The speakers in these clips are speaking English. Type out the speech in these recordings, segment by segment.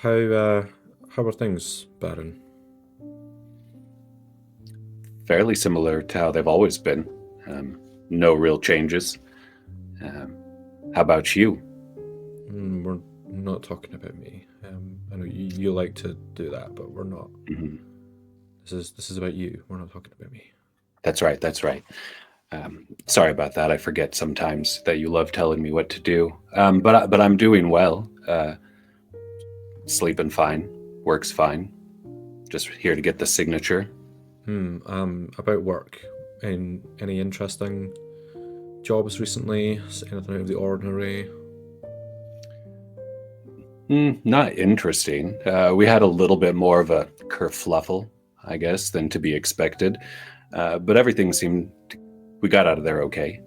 How are things, Barren? Fairly similar to how they've always been. Um, no real changes. Um, how about you? We're not talking about me. I know you like to do that, but we're not. Mhm. This is about you. We're not talking about me. That's right. That's right. Sorry about that. I forget sometimes that you love telling me what to do. But I'm doing well. Sleeping fine. Works fine. Just here to get the signature. About work. Any interesting jobs recently? Anything out of the ordinary? Not interesting. We had a little bit more of a kerfluffle, I guess, than to be expected. But everything seemed we got out of there okay.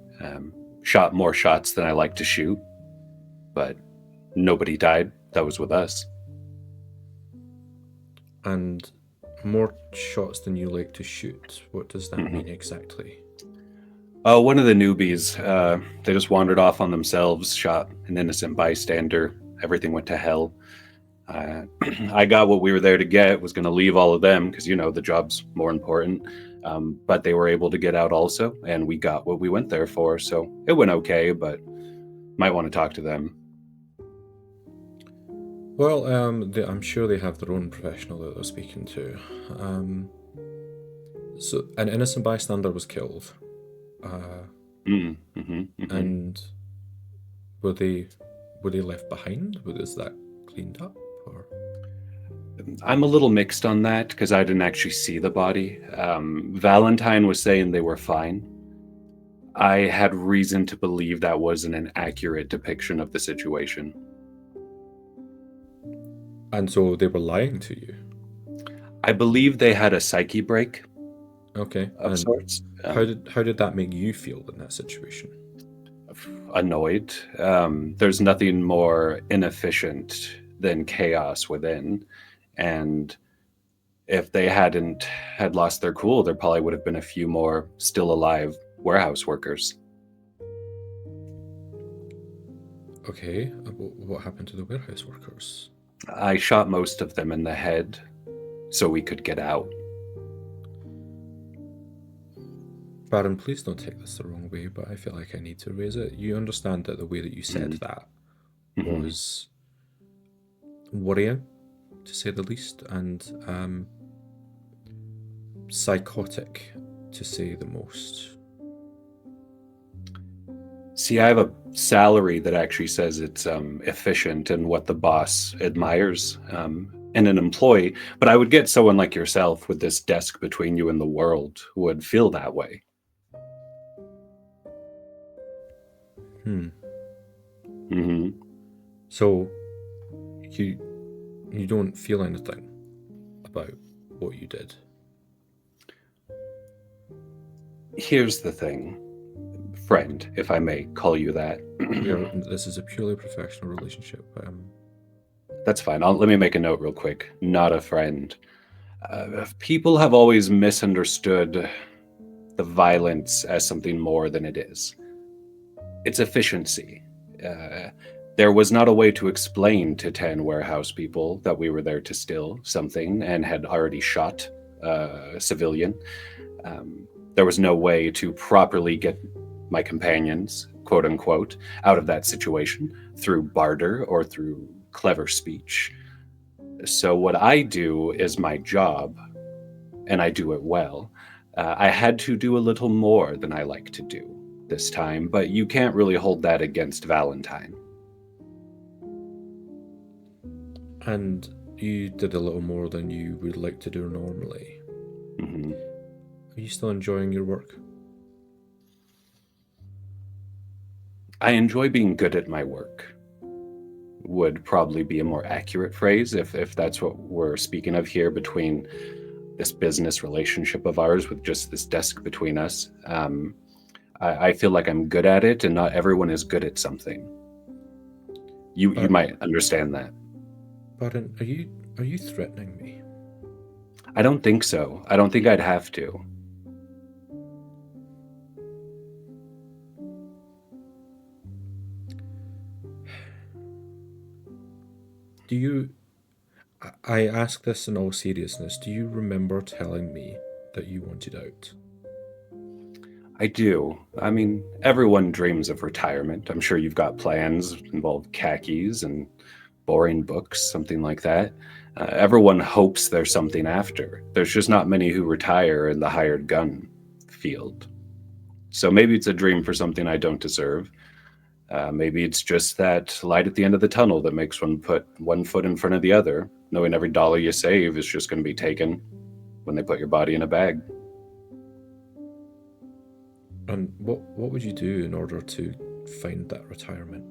Shot more shots than I like to shoot, but nobody died. That was with us. And more shots than you like to shoot. What does that hmm mean exactly? One of the newbies, they just wandered off on themselves, shot an innocent bystander. Everything went to hell. Uh, I got what we were there to get, was going to leave all of them because, the job's more important. But they were able to get out also, and we got what we went there for. So it went okay, but might want to talk to them. Well, I'm sure they have their own professional that they're speaking to. Um, so an innocent bystander was killed, uh, Mm-hmm. and were they were they left behind? Was that cleaned up, or I'm a little mixed on that because I didn't actually see the body. Valentine was saying they were fine. I had reason to believe that wasn't an accurate depiction of the situation. and so they were lying to you? I believe they had a psyche break Okay, of and sorts. how did that make you feel in that situation? Annoyed. There's nothing more inefficient than chaos within. And if they hadn't had lost their cool, there probably would have been a few more still alive warehouse workers. Okay, what happened to the warehouse workers? I shot most of them in the head so we could get out. Baron, please don't take this the wrong way, but I feel like I need to raise it. You understand that the way that you said that Mm-hmm. was worrying, to say the least, and psychotic, to say the most. See, I have a salary that actually says it's efficient and what the boss admires in an employee. But I would get someone like yourself with this desk between you and the world who would feel that way. Hmm. hmm So you you don't feel anything about what you did. Here's the thing, friend, if I may call you that. This is a purely professional relationship. That's fine. Let me make a note real quick. Not a friend. People have always misunderstood the violence as something more than it is. It's efficiency. Uh, there was not a way to explain to 10 warehouse people that we were there to steal something and had already shot a civilian. There was no way to properly get my companions, quote unquote, out of that situation through barter or through clever speech. So, what I do is my job, and I do it well. I had to do a little more than I like to do this time, but you can't really hold that against Valentine. And you did a little more than you would like to do normally. hmm Are you still enjoying your work? I enjoy being good at my work, would probably be a more accurate phrase if that's what we're speaking of here between this business relationship of ours with just this desk between us. I feel like I'm good at it, and not everyone is good at something. You But might understand that. Baron, are you threatening me? I don't think so. I don't think I'd have to. Do you I ask this in all seriousness. Do you remember telling me that you wanted out? I do. I mean, everyone dreams of retirement. I'm sure you've got plans involve khakis and boring books, something like that. Everyone hopes there's something after. There's just not many who retire in the hired gun field. So maybe it's a dream for something I don't deserve. Maybe it's just that light at the end of the tunnel that makes one put one foot in front of the other, knowing every dollar you save is just going to be taken when they put your body in a bag. And what would you do in order to find that retirement?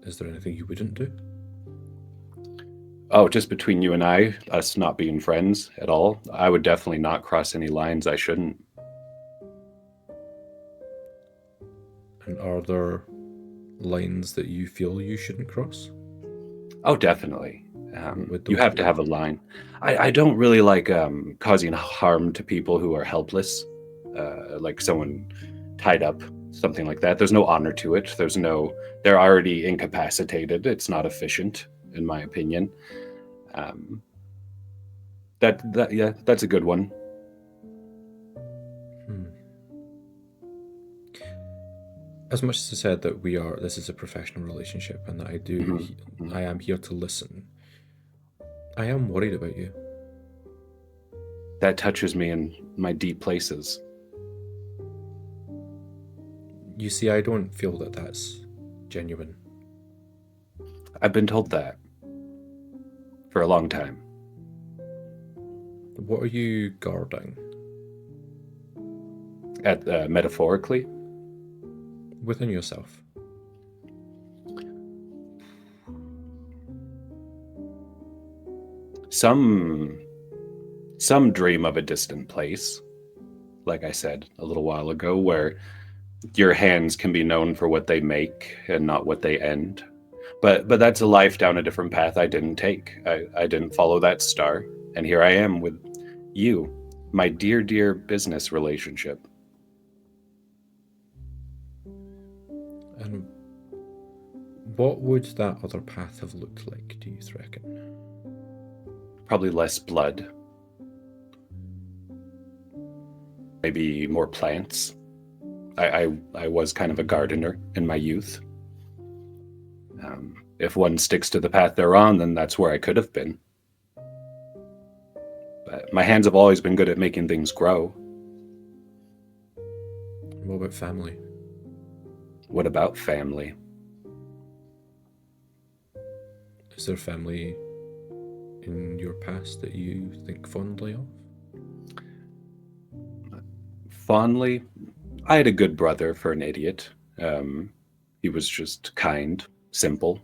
Is there anything you wouldn't do? Oh, just between you and I, us not being friends at all, I would definitely not cross any lines I shouldn't. And are there lines that you feel you shouldn't cross? Oh, definitely. Would You those have be? to have a line. I don't really like causing harm to people who are helpless, like someone tied up, something like that. There's no honor to it. They're already incapacitated. It's not efficient, in my opinion. Yeah, that's a good one. As much as I said that this is a professional relationship and that I am here to listen, I am worried about you. That touches me in my deep places. You see, I don't feel that that's genuine. I've been told that for a long time. What are you guarding? Metaphorically, Within yourself. some dream of a distant place, like I said a little while ago, where your hands can be known for what they make and not what they end. But that's a life down a different path I didn't take. I didn't follow that star, and here I am with you, my dear business relationship. And what would that other path have looked like, do you reckon? Probably less blood. Maybe more plants. I was kind of a gardener in my youth. If one sticks to the path they're on, then that's where I could have been. But my hands have always been good at making things grow. What about family? What about family? Is there family in your past that you think fondly of? Fondly, I had a good brother for an idiot. He was just kind, simple.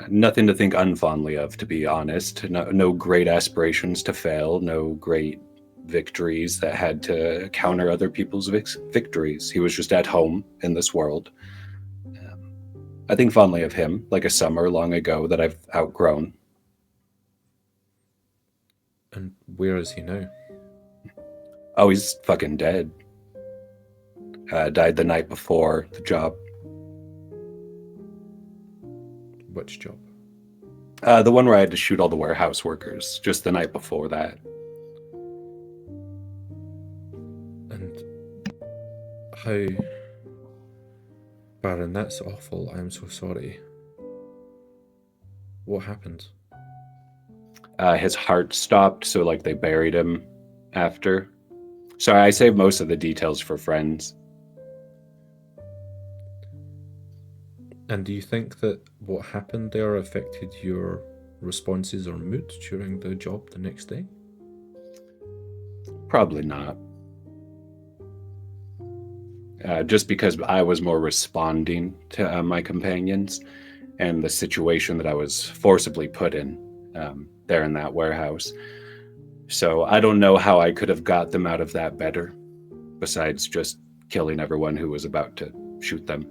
Nothing to think unfondly of, to be honest. No great aspirations to fail, no great victories that had to counter other people's victories. He was just at home in this world. I think fondly of him, like a summer long ago that I've outgrown. And where is he now? Oh, he's fucking dead. Died the night before the job. Which job? The one where I had to shoot all the warehouse workers, just the night before that. And how... Barren, that's awful. I'm so sorry. What happened? His heart stopped, so like they buried him after. Sorry, I saved most of the details for friends. And do you think that what happened there affected your responses or mood during the job the next day? Probably not. Just because I was more responding to my companions and the situation that I was forcibly put in there in that warehouse. So I don't know how I could have got them out of that better, besides just killing everyone who was about to shoot them.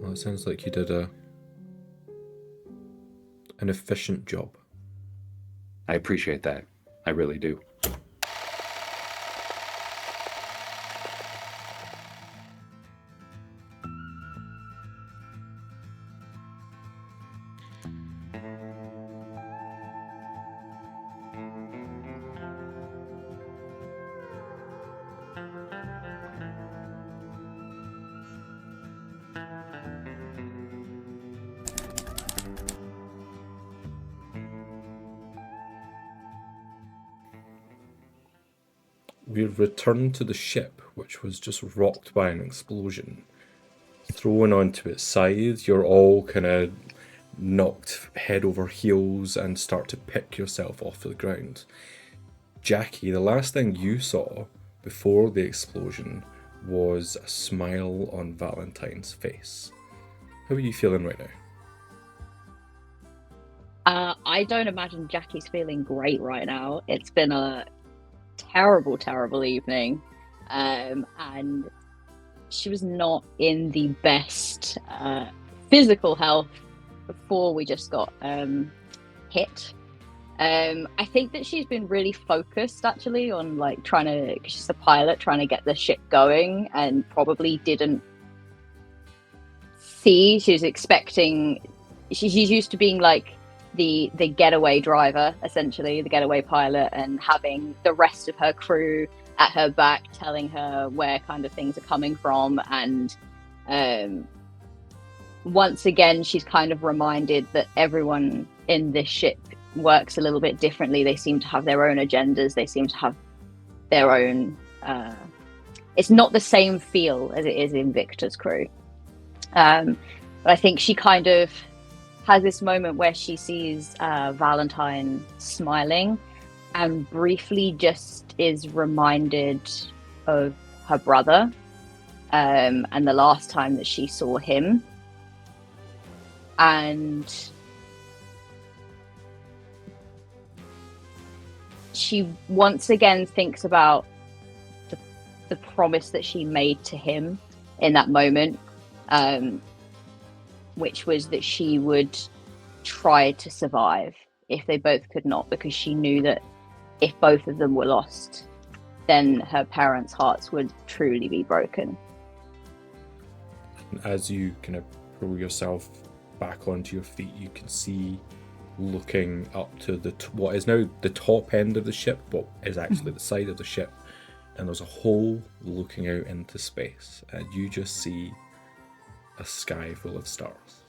Well, it sounds like you did an efficient job. I appreciate that. I really do. we return to the ship, which was just rocked by an explosion. Thrown onto its side, you're all kind of knocked head over heels and start to pick yourself off the ground. Jackie, the last thing you saw before the explosion was a smile on Valentine's face. How are you feeling right now? I don't imagine Jackie's feeling great right now. It's been a terrible, terrible evening. And she was not in the best physical health before we just got hit. I think that she's been really focused actually on like trying to, because she's a pilot, trying to get the ship going, and probably didn't see. She was expecting, she's used to being like the getaway driver, essentially, the getaway pilot, and having the rest of her crew at her back telling her where kind of things are coming from. And once again, she's kind of reminded that everyone in this ship works a little bit differently. They seem to have their own agendas. They seem to have their own... it's not the same feel as it is in Victor's crew. But I think she kind of has this moment where she sees Valentine smiling and briefly just is reminded of her brother and the last time that she saw him. And she once again thinks about the promise that she made to him in that moment, which was that she would try to survive if they both could not, because she knew that if both of them were lost, then her parents' hearts would truly be broken. As you kind of pull yourself back onto your feet, you can see, looking up to what is now the top end of the ship, but is actually the side of the ship, and there's a hole looking out into space, and you just see a sky full of stars.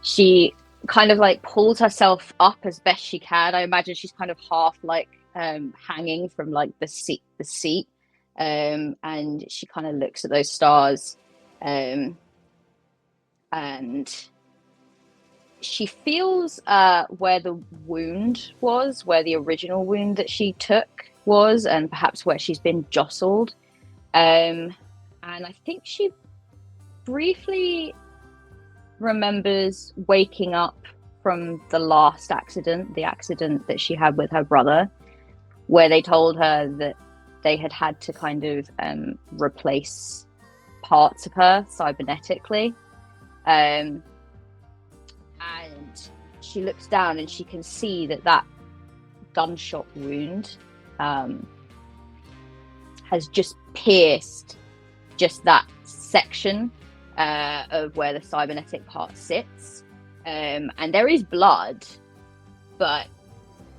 She kind of like pulls herself up as best she can. I imagine she's kind of half like hanging from like the seat, and she kind of looks at those stars, and she feels where the wound was, where the original wound that she took was, and perhaps where she's been jostled. And I think she briefly remembers waking up from the last accident, the accident that she had with her brother, where they told her that they had to kind of replace parts of her cybernetically. And she looks down and she can see that gunshot wound has just pierced just that section of where the cybernetic part sits. And there is blood, but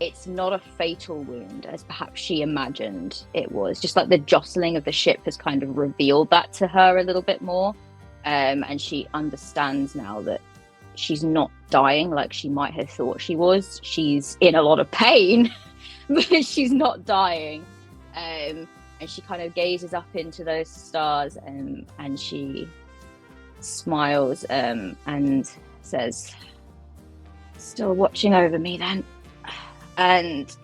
it's not a fatal wound as perhaps she imagined it was. Just like the jostling of the ship has kind of revealed that to her a little bit more. And she understands now that she's not dying like she might have thought she was. She's in a lot of pain, but she's not dying. And she kind of gazes up into those stars, and she smiles and says, "Still watching over me then?" And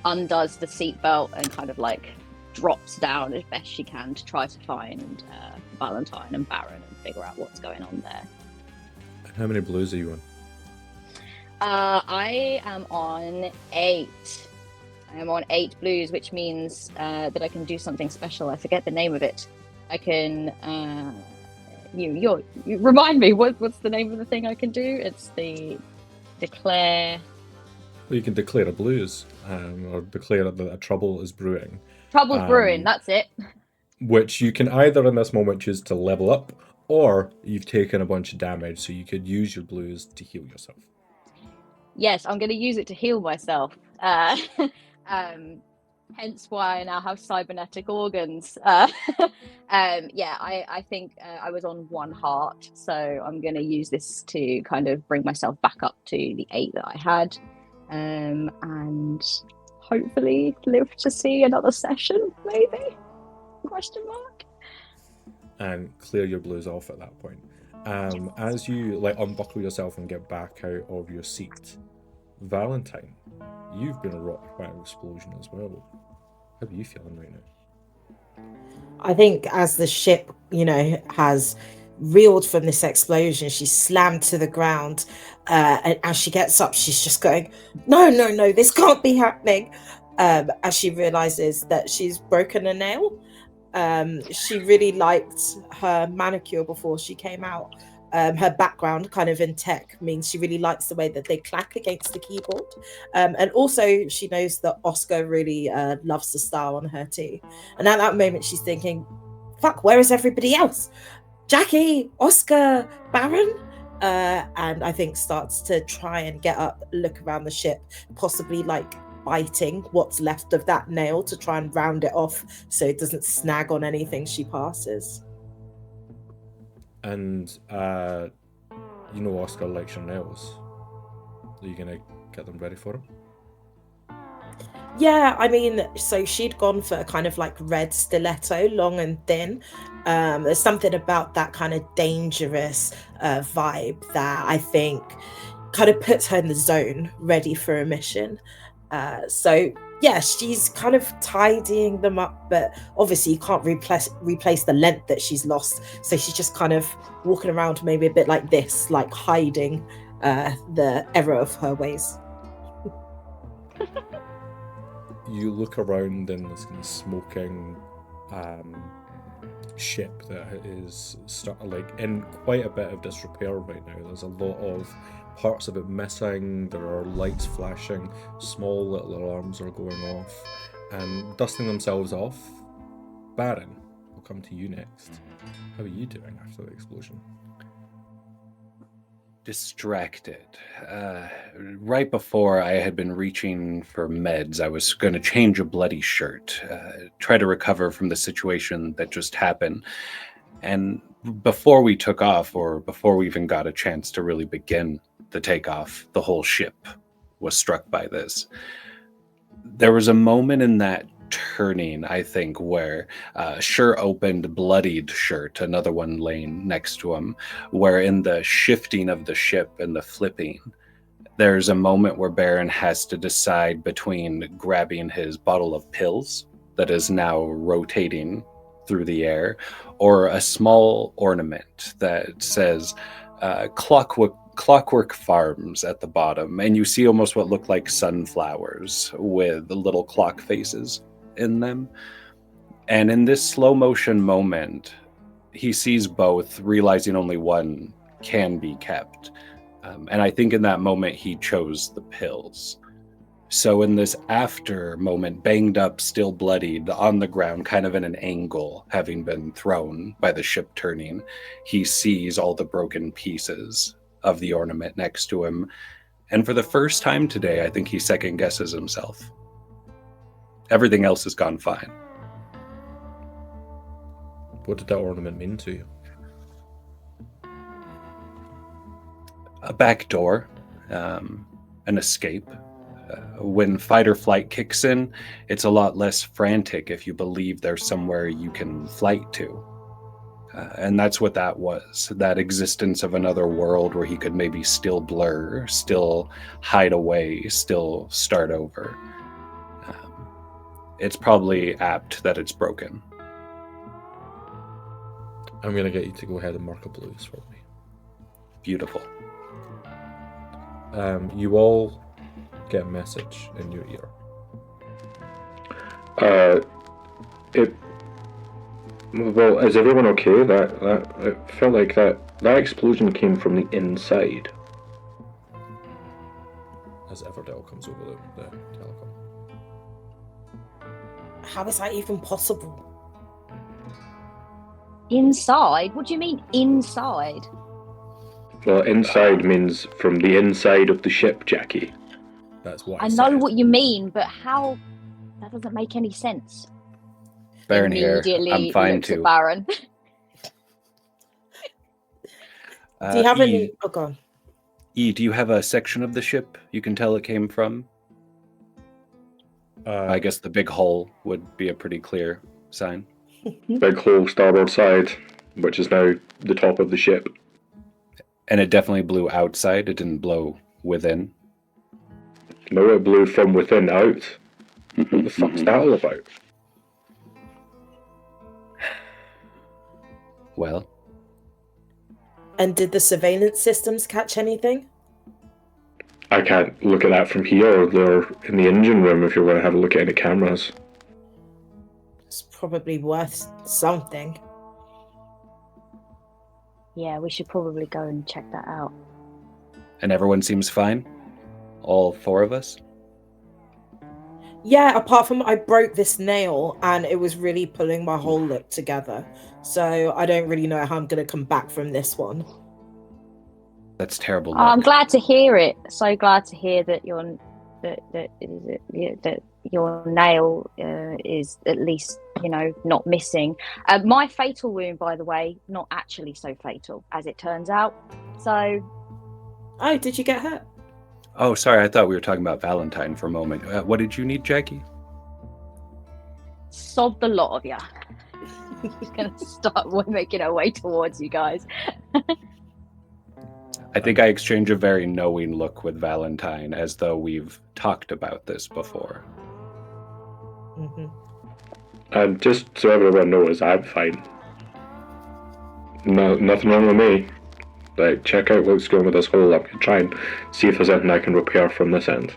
undoes the seatbelt and kind of like drops down as best she can to try to find Valentine and Barren and figure out what's going on there. And how many blues are you on? I am on 8. I am on 8 blues, which means that I can do something special. I forget the name of it. I can you remind me, what's the name of the thing I can do? It's the declare. Well, you can declare a blues, or declare that a trouble is brewing. Trouble's brewing, that's it. Which you can either in this moment choose to level up, or you've taken a bunch of damage, so you could use your blues to heal yourself. Yes, I'm going to use it to heal myself. Hence why I now have cybernetic organs. I think I was on 1 heart, so I'm going to use this to kind of bring myself back up to the 8 that I had. And hopefully live to see another session, maybe? Question mark. And clear your blues off at that point. As you like unbuckle yourself and get back out of your seat, Valentine, you've been rocked by an explosion as well. How are you feeling right now? I think as the ship, has reeled from this explosion, she's slammed to the ground. And as she gets up, she's just going, no, this can't be happening. As she realizes that she's broken a nail. She really liked her manicure before she came out. Her background kind of in tech means she really likes the way that they clack against the keyboard. And also she knows that Oscar really loves the style on her too. And at that moment she's thinking, fuck, where is everybody else? Jackie, Oscar, Barren? And I think starts to try and get up, look around the ship, possibly like biting what's left of that nail to try and round it off so it doesn't snag on anything she passes. And Oscar likes your nails. Are you gonna get them ready for him? Yeah, I mean, so she'd gone for kind of like red stiletto, long and thin. There's something about that kind of dangerous vibe that I think kind of puts her in the zone, ready for a mission. So yeah, she's kind of tidying them up, but obviously you can't replace the length that she's lost. So she's just kind of walking around maybe a bit like this, like hiding the error of her ways. You look around in this kind of smoking ship that is in quite a bit of disrepair right now. There's a lot of parts of it missing. There are lights flashing. Small little alarms are going off and dusting themselves off. Barren, I'll come to you next. How are you doing after the explosion? Distracted. Right before I had been reaching for meds, I was going to change a bloody shirt, try to recover from the situation that just happened. And before we took off, or before we even got a chance to really begin the takeoff, the whole ship was struck by this. There was a moment in that turning, I think, where opened, bloodied shirt, another one laying next to him, where in the shifting of the ship and the flipping, there's a moment where Barren has to decide between grabbing his bottle of pills that is now rotating through the air, or a small ornament that says Clockwork Farms at the bottom, and you see almost what look like sunflowers with the little clock faces in them. And in this slow motion moment, he sees both, realizing only one can be kept. And I think in that moment, he chose the pills. So in this after moment, banged up, still bloodied, on the ground, kind of in an angle, having been thrown by the ship turning, he sees all the broken pieces of the ornament next to him. And for the first time today, I think he second guesses himself. Everything else has gone fine. What did that ornament mean to you? A back door, an escape. When fight or flight kicks in, it's a lot less frantic if you believe there's somewhere you can flight to. And that's what that was, that existence of another world where he could maybe still blur, still hide away, still start over. It's probably apt that it's broken. I'm going to get you to go ahead and mark a blues for me. Beautiful. You all get a message in your ear. Well, is everyone okay? That it felt like that explosion came from the inside. As Everdell comes over the telecom. How is that even possible? Inside? What do you mean inside? Well, inside means from the inside of the ship, Jackie. That's what I said. know what you mean, but how? That doesn't make any sense. Barren here. I'm fine looks too. at Barren. Do you have any? Oh, go on. E, do you have a section of the ship you can tell it came from? I guess the big hole would be a pretty clear sign. Big hole starboard side, which is now the top of the ship. And it definitely blew outside. It didn't blow within. No, it blew from within out. What the fuck's that all about? Well, And did the surveillance systems catch anything? I can't look at that from here. They're in the engine room if you're going to have a look at any cameras. It's probably worth something. Yeah, we should probably go and check that out. and everyone seems fine? All four of us? Yeah, apart from I broke this nail and it was really pulling my whole lip together. So I don't really know how I'm going to come back from this one. That's terrible. Oh, I'm luck. glad to hear it. So glad to hear that that your nail is at least, not missing. My fatal wound, by the way, not actually so fatal as it turns out. So. Oh, did you get hurt? Oh, sorry. I thought we were talking about Valentine for a moment. What did you need, Jackie? Sod the lot of ya. He's gonna start making her way towards you guys. I think I exchanged a very knowing look with Valentine, as though we've talked about this before. Mm-hmm. And just so everyone knows, I'm fine. No, nothing wrong with me. Like, check out what's going with this hole. I'm gonna try and see if there's anything I can repair from this end.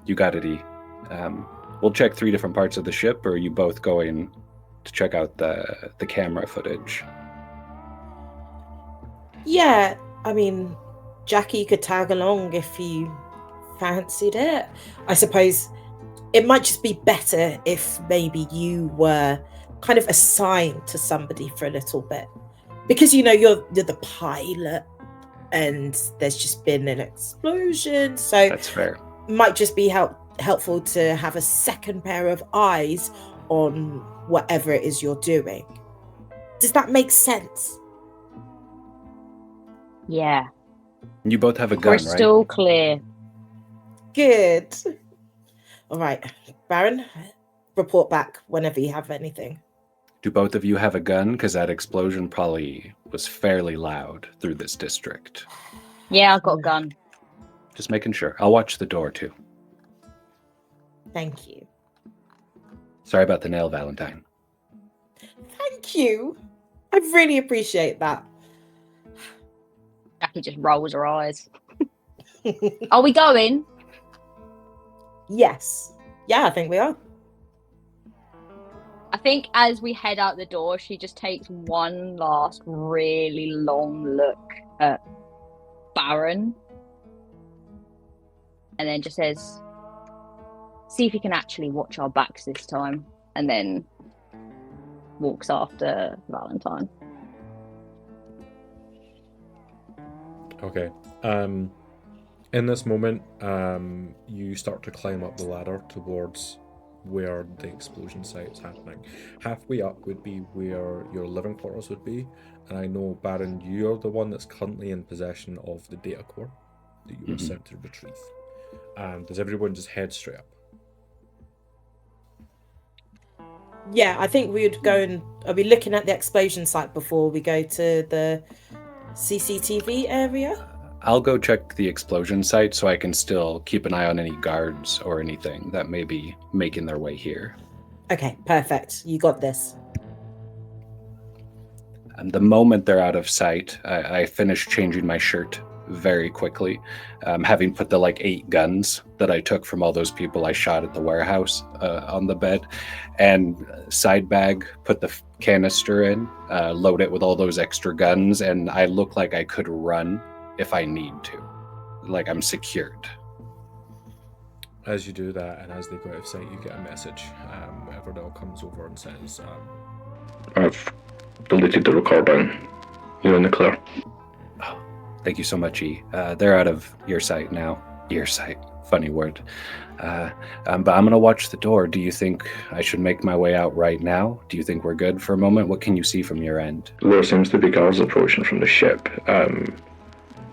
You got it, E. We'll check 3 different parts of the ship, or are you both going to check out the camera footage? Yeah, I mean, Jackie could tag along if you fancied it. I suppose it might just be better if maybe you were kind of assigned to somebody for a little bit. Because, you're the pilot and there's just been an explosion. So That's fair. it might just be helpful to have a second pair of eyes on whatever it is you're doing. Does that make sense? Yeah. You both have a gun, right? Crystal clear. Good. All right, Barren, report back whenever you have anything. Do both of you have a gun? Because that explosion probably was fairly loud through this district. Yeah, I've got a gun. Just making sure. I'll watch the door, too. Thank you. Sorry about the nail, Valentine. Thank you. I really appreciate that. Jackie just rolls her eyes. Are we going? Yes. Yeah, I think we are. I think as we head out the door, she just takes one last really long look at Barren. And then just says, see if you can actually watch our backs this time. And then walks after Valentine. Okay. In this moment, you start to climb up the ladder towards where the explosion site is happening. Halfway up would be where your living quarters would be, and I know, Barren, you're the one that's currently in possession of the data core that you were sent to retrieve. Does everyone just head straight up? Yeah, I think we would go and are we looking at the explosion site before we go to the CCTV area? I'll go check the explosion site so I can still keep an eye on any guards or anything that may be making their way here. Okay, perfect. You got this. And the moment they're out of sight, I finish changing my shirt very quickly, having put the 8 guns that I took from all those people I shot at the warehouse on the bed, and side bag, put the canister in, load it with all those extra guns, and I look like I could run if I need to. Like I'm secured. As you do that, and as they go out of sight, you get a message. Everdell comes over and says, I've deleted the recording. You're in the clear. Oh, thank you so much, E. They're out of your sight now. Ear sight. Funny word. But I'm going to watch the door. Do you think I should make my way out right now? Do you think we're good for a moment? What can you see from your end? There seems to be guards approaching from the ship,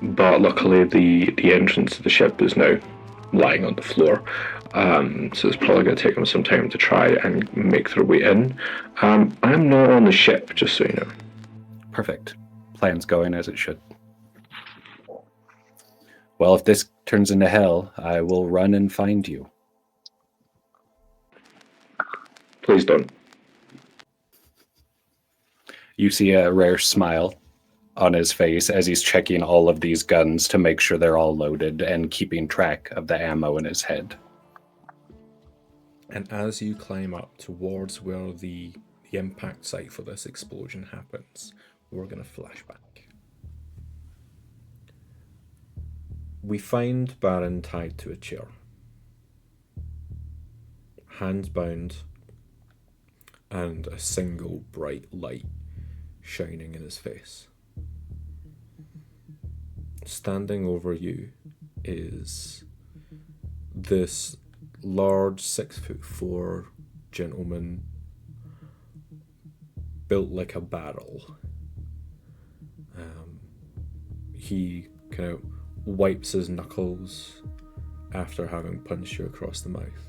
but luckily the entrance to the ship is now lying on the floor. So it's probably going to take them some time to try and make their way in. I'm not on the ship, just so you know. Perfect. Plan's going as it should. Well, if this turns into hell, I will run and find you. Please don't. You see a rare smile on his face as he's checking all of these guns to make sure they're all loaded and keeping track of the ammo in his head. And as you climb up towards where the impact site for this explosion happens, we're going to flash back. We find Barren tied to a chair, hands bound, and a single bright light shining in his face. Standing over you is this large 6'4" gentleman built like a barrel. He kind of wipes his knuckles after having punched you across the mouth.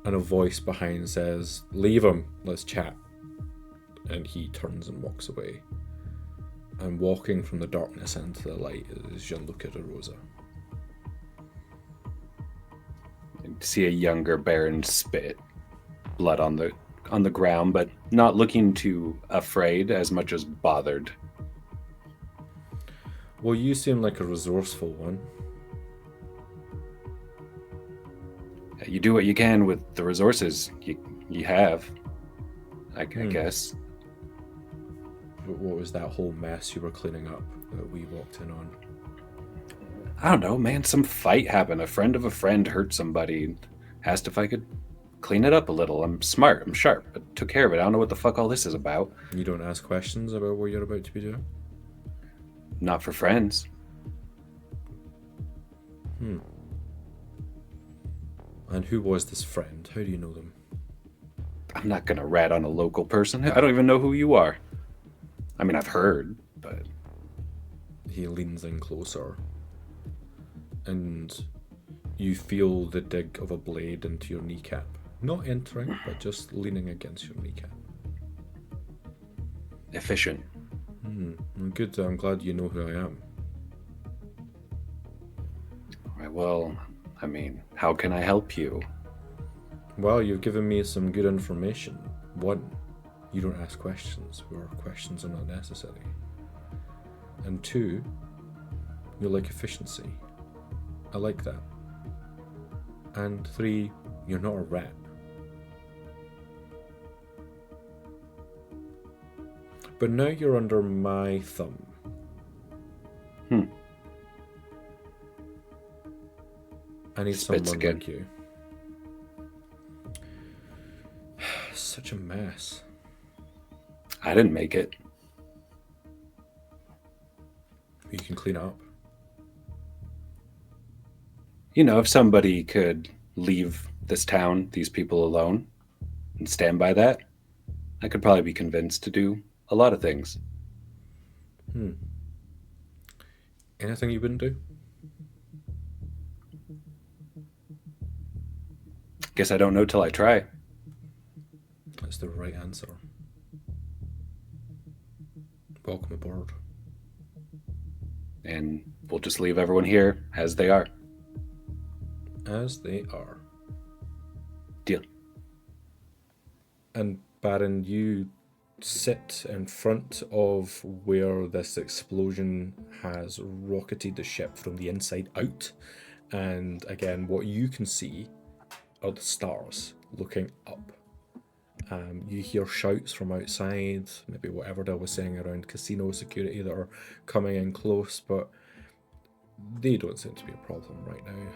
And a voice behind says, "Leave him, let's chat." And he turns and walks away. And walking from the darkness into the light is Gianluca de Rosa. You see a younger Barren spit blood on the ground, but not looking too afraid as much as bothered. Well, you seem like a resourceful one. You do what you can with the resources you have, I guess. What was that whole mess you were cleaning up that we walked in on? I don't know, man. Some fight happened. A friend of a friend hurt somebody. Asked if I could clean it up a little. I'm smart. I'm sharp. I took care of it. I don't know what the fuck all this is about. You don't ask questions about what you're about to be doing? Not for friends. And who was this friend? How do you know them? I'm not gonna rat on a local person. I don't even know who you are. I mean, I've heard, but... He leans in closer, and you feel the dig of a blade into your kneecap. Not entering, but just leaning against your kneecap. Efficient. Good, I'm glad you know who I am. Alright, well, I mean, how can I help you? Well, you've given me some good information. One, you don't ask questions where questions are not necessary. And two, you like efficiency. I like that. And three, you're not a rat. But now you're under my thumb. I need Spits someone again. like you. Such a mess. I didn't make it. You can clean it up. You know, if somebody could leave this town, these people alone, and stand by that, I could probably be convinced to do a lot of things. Anything you wouldn't do? Guess I don't know till I try. That's the right answer. Welcome aboard. And we'll just leave everyone here as they are. As they are. Deal. And Barren, you sit in front of where this explosion has rocketed the ship from the inside out. And again, what you can see are the stars looking up. You hear shouts from outside, maybe whatever Dell was saying around casino security that are coming in close, but they don't seem to be a problem right now.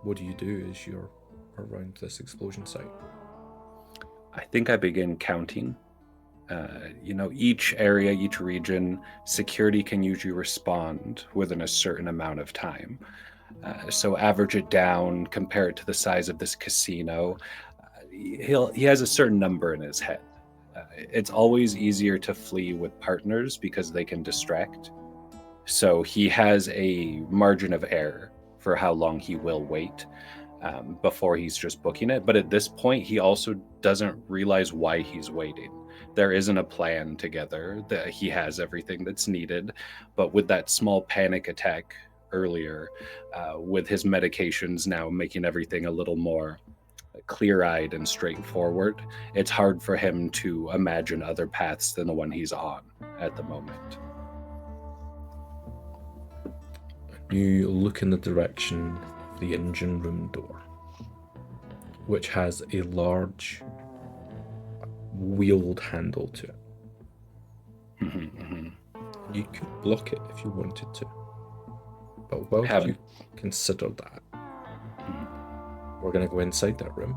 What do you do as you're around this explosion site? I think I begin counting. Each area, each region, security can usually respond within a certain amount of time. So average it down, compare it to the size of this casino. He has a certain number in his head. It's always easier to flee with partners because they can distract. So he has a margin of error for how long he will wait before he's just booking it. But at this point, he also doesn't realize why he's waiting. There isn't a plan together, that he has everything that's needed. But with that small panic attack earlier, with his medications now making everything a little more clear-eyed and straightforward, it's hard for him to imagine other paths than the one he's on at the moment. You look in the direction of the engine room door, which has a large wheeled handle to it. You could block it if you wanted to, but while you consider that, we're going to go inside that room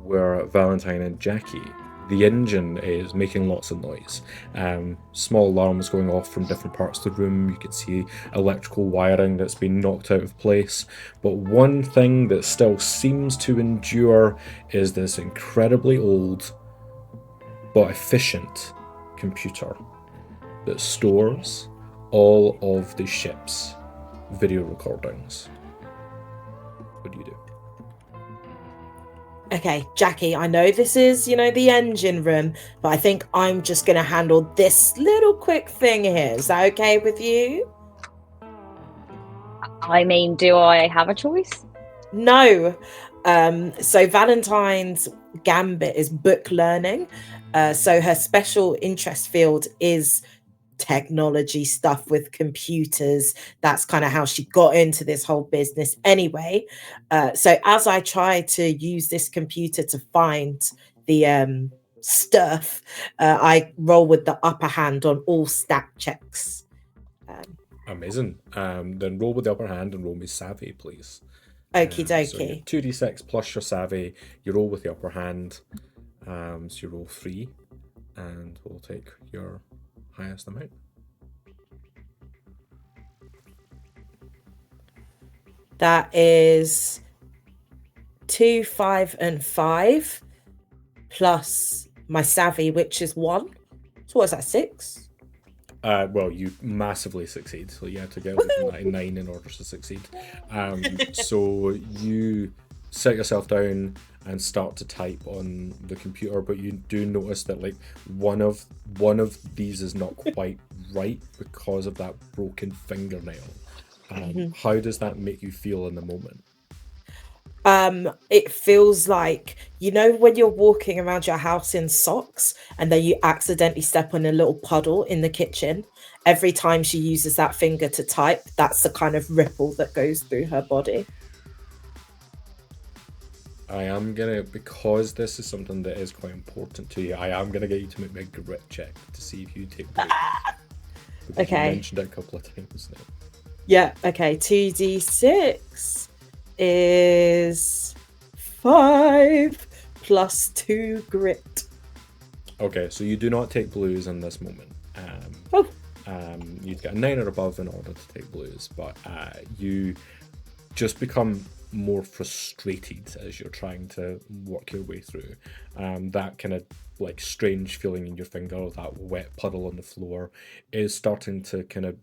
where Valentine and Jackie, the engine is making lots of noise. Small alarms going off from different parts of the room. You can see electrical wiring that's been knocked out of place. But one thing that still seems to endure is this incredibly old but efficient computer that stores all of the ship's video recordings. What do you do? Okay, Jackie, I know this is, the engine room, but I think I'm just going to handle this little quick thing here. Is that okay with you? I mean, do I have a choice? No. So Valentine's gambit is book learning. So her special interest field is technology stuff with computers. That's kind of how she got into this whole business anyway. So as I try to use this computer to find the stuff, I roll with the upper hand on all stat checks. Amazing. Then roll with the upper hand and roll me savvy, please. Okie dokie. So 2d6 plus your savvy. You roll with the upper hand. So you roll 3, and we'll take your highest amount. That is 2, 5, and 5 plus my savvy, which is 1. So what's that, 6? Well, you massively succeed, so you have to get over 99 in order to succeed. So you set yourself down and start to type on the computer, but you do notice that like one of these is not quite right because of that broken fingernail. How does that make you feel in the moment? It feels like, when you're walking around your house in socks and then you accidentally step on a little puddle in the kitchen. Every time she uses that finger to type, that's the kind of ripple that goes through her body. I am gonna, because this is something that is quite important to you, I am gonna get you to make me a grit check to see if you take blue. Okay. You mentioned it a couple of times now. Yeah, okay. 2d6 is 5 plus 2 grit. Okay, so you do not take blues in this moment. You'd get a 9 or above in order to take blues, but you just become more frustrated as you're trying to work your way through. That kind of like strange feeling in your finger, that wet puddle on the floor, is starting to kind of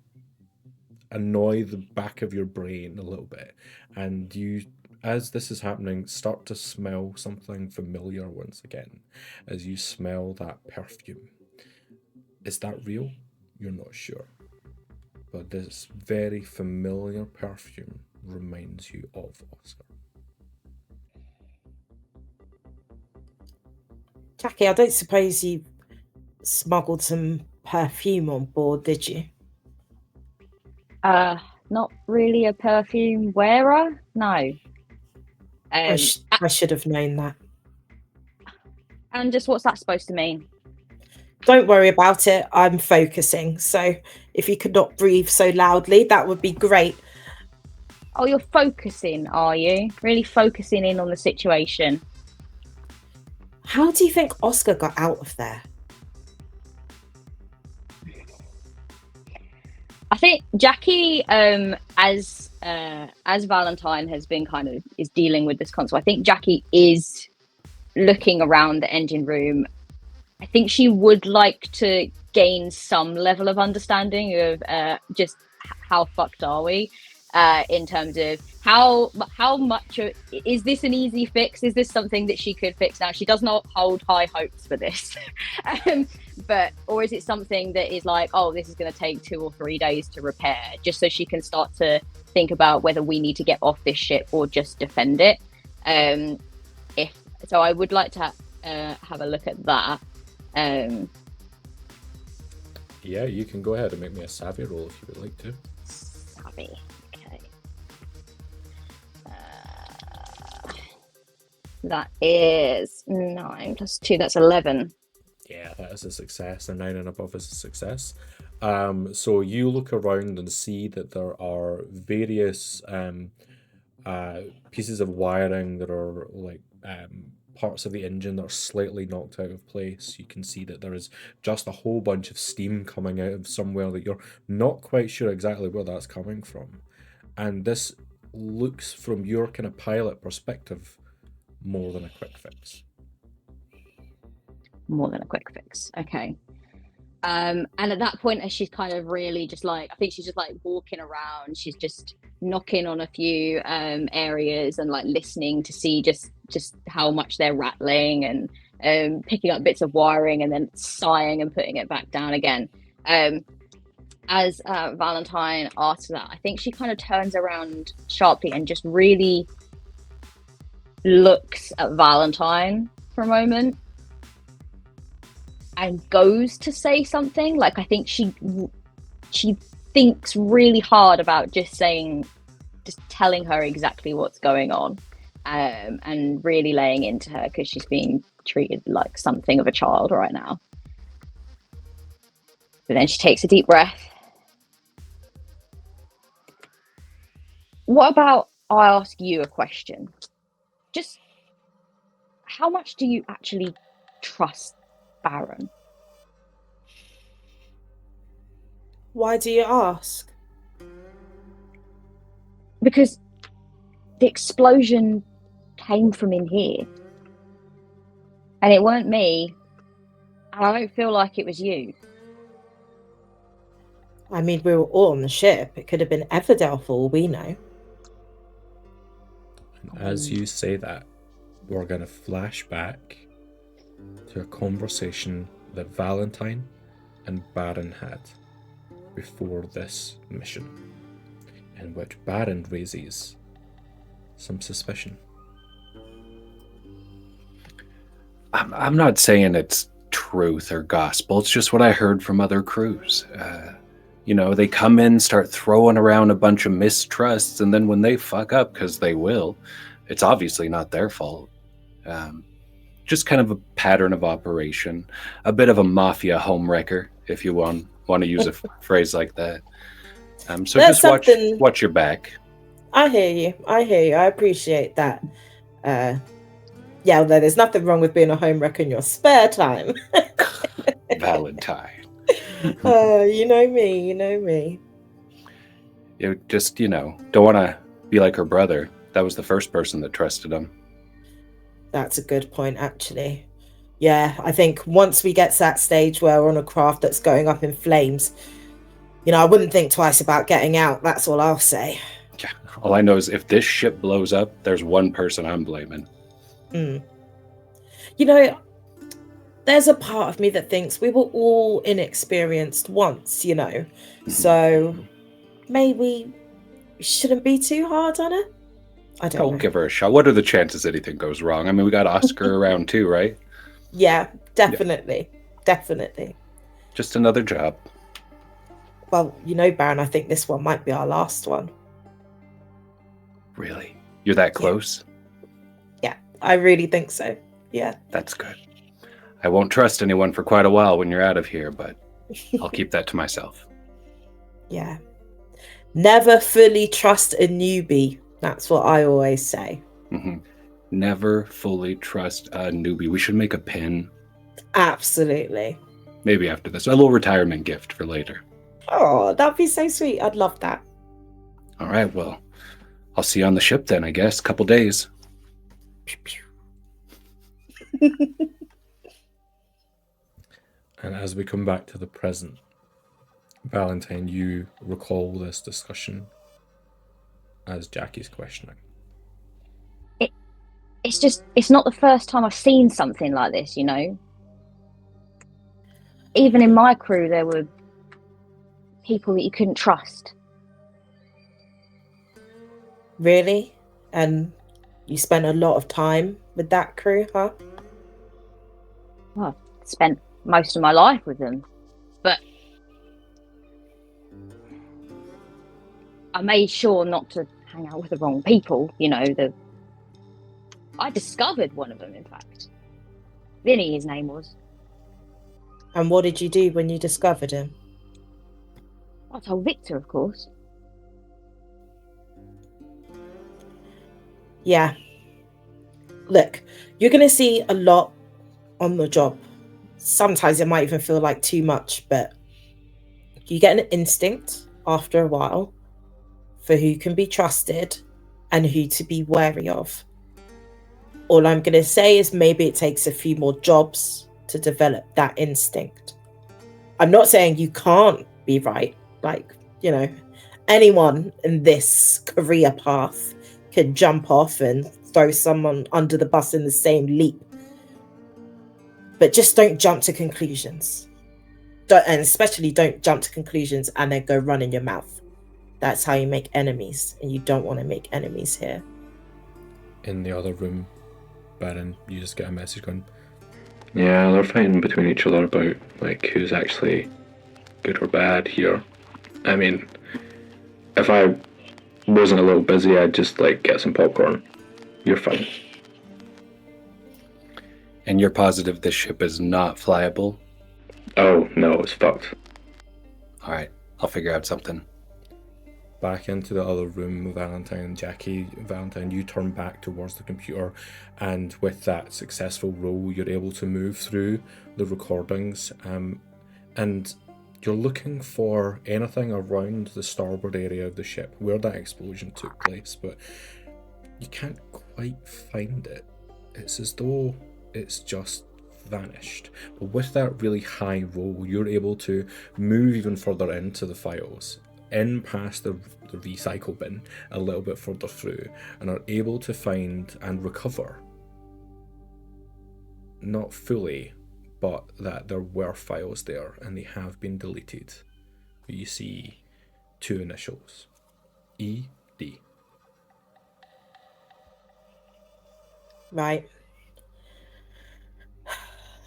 annoy the back of your brain a little bit. And you, as this is happening, start to smell something familiar once again, as you smell that perfume. Is that real? You're not sure. But this very familiar perfume reminds you of Oscar. Jackie, I don't suppose you smuggled some perfume on board, did you? Not really a perfume wearer, no. I should have known that. And just what's that supposed to mean? Don't worry about it. I'm focusing. So if you could not breathe so loudly, that would be great. Oh, you're focusing, are you? Really focusing in on the situation. How do you think Oscar got out of there? I think Jackie, as Valentine has been is dealing with this console, I think Jackie is looking around the engine room. I think she would like to gain some level of understanding of just how fucked are we. in terms of how much is this an easy fix? Is this something that she could fix now? She does not hold high hopes for this, or is it something that is like, oh, this is going to take 2 or 3 days to repair, just so she can start to think about whether we need to get off this ship or just defend it. If so, I would like to have a look at that. Yeah, you can go ahead and make me a savvy roll if you would like to. Savvy. Okay. That is 9 plus 2. That's 11. Yeah, that is a success. A 9 and above is a success. So you look around and see that there are various pieces of wiring that are like parts of the engine that are slightly knocked out of place. You can see that there is just a whole bunch of steam coming out of somewhere that you're not quite sure exactly where that's coming from. And this looks, from your kind of pilot perspective, more than a quick fix. More than a quick fix. Okay. And at that point, as she's kind of really just like, I think she's just like walking around, she's just knocking on a few areas and like listening to see just how much they're rattling, and picking up bits of wiring and then sighing and putting it back down again. As Valentine asks that, I think she kind of turns around sharply and just really looks at Valentine for a moment and goes to say something. Like, I think she thinks really hard about just telling her exactly what's going on, and really laying into her, because she's being treated like something of a child right now. But then she takes a deep breath. What about I ask you a question? Just how much do you actually trust Barren? Why do you ask? Because the explosion came from in here. And it weren't me. And I don't feel like it was you. I mean, we were all on the ship. It could have been Everdell for all we know. And as you say that, we're going to flash back to a conversation that Valentine and Barren had before this mission, in which Barren raises some suspicion. I'm not saying it's truth or gospel. It's just what I heard from other crews. They come in, start throwing around a bunch of mistrusts, and then when they fuck up, because they will, it's obviously not their fault. Just kind of a pattern of operation, a bit of a mafia homewrecker, if you want to use a phrase like that. So That's just something... watch your back. I hear you. I appreciate that. Yeah, although there's nothing wrong with being a homewrecker in your spare time. Valentine. You know me. You just, don't want to be like her brother. That was the first person that trusted him. That's a good point, actually. Yeah, I think once we get to that stage where we're on a craft that's going up in flames, I wouldn't think twice about getting out. That's all I'll say. Yeah, all I know is if this ship blows up, there's one person I'm blaming. There's a part of me that thinks we were all inexperienced once, so maybe we shouldn't be too hard on her. I don't know. Give her a shot. What are the chances anything goes wrong? I mean, we got Oscar around too, right? Yeah, definitely. Yeah. Definitely. Just another job. Well, Barren, I think this one might be our last one. Really? You're that close? Yeah, I really think so. Yeah. That's good. I won't trust anyone for quite a while when you're out of here, but I'll keep that to myself. Yeah. Never fully trust a newbie. That's what I always say. Mm-hmm. Never fully trust a newbie. We should make a pin. Absolutely. Maybe after this. A little retirement gift for later. Oh, that'd be so sweet. I'd love that. All right, well, I'll see you on the ship then, I guess. Couple days. And as we come back to the present, Valentine, you recall this discussion as Jackie's questioning. It's not the first time I've seen something like this, you know. Even in my crew, there were people that you couldn't trust. Really? And you spent a lot of time with that crew, huh? Well, I've spent most of my life with them, but I made sure not to hang out with the wrong people, you know. I discovered one of them, in fact. Vinny, his name was. And what did you do when you discovered him? I told Victor, of course. Yeah. Look, you're going to see a lot on the job. Sometimes it might even feel like too much, but you get an instinct after a while for who can be trusted and who to be wary of. All I'm going to say is maybe it takes a few more jobs to develop that instinct. I'm not saying you can't be right. Like, you know, anyone in this career path can jump off and throw someone under the bus in the same leap. But just don't jump to conclusions. And especially don't jump to conclusions and then go run in your mouth. That's how you make enemies, and you don't want to make enemies here. In the other room, Barren, you just get a message going, Yeah, they're fighting between each other about like who's actually good or bad here. I mean, if I wasn't a little busy, I'd just like get some popcorn. You're fine. And you're positive this ship is not flyable? Oh no, it's fucked. All right, I'll figure out something. back into the other room, Valentine and Jackie. Valentine, you turn back towards the computer, and with that successful roll, you're able to move through the recordings, and you're looking for anything around the starboard area of the ship where that explosion took place, but you can't quite find it. It's as though it's just vanished. But with that really high roll, you're able to move even further into the files, in past the recycle bin a little bit further through, and are able to find and recover, not fully, but that there were files there and they have been deleted. You see two initials, ED. Right.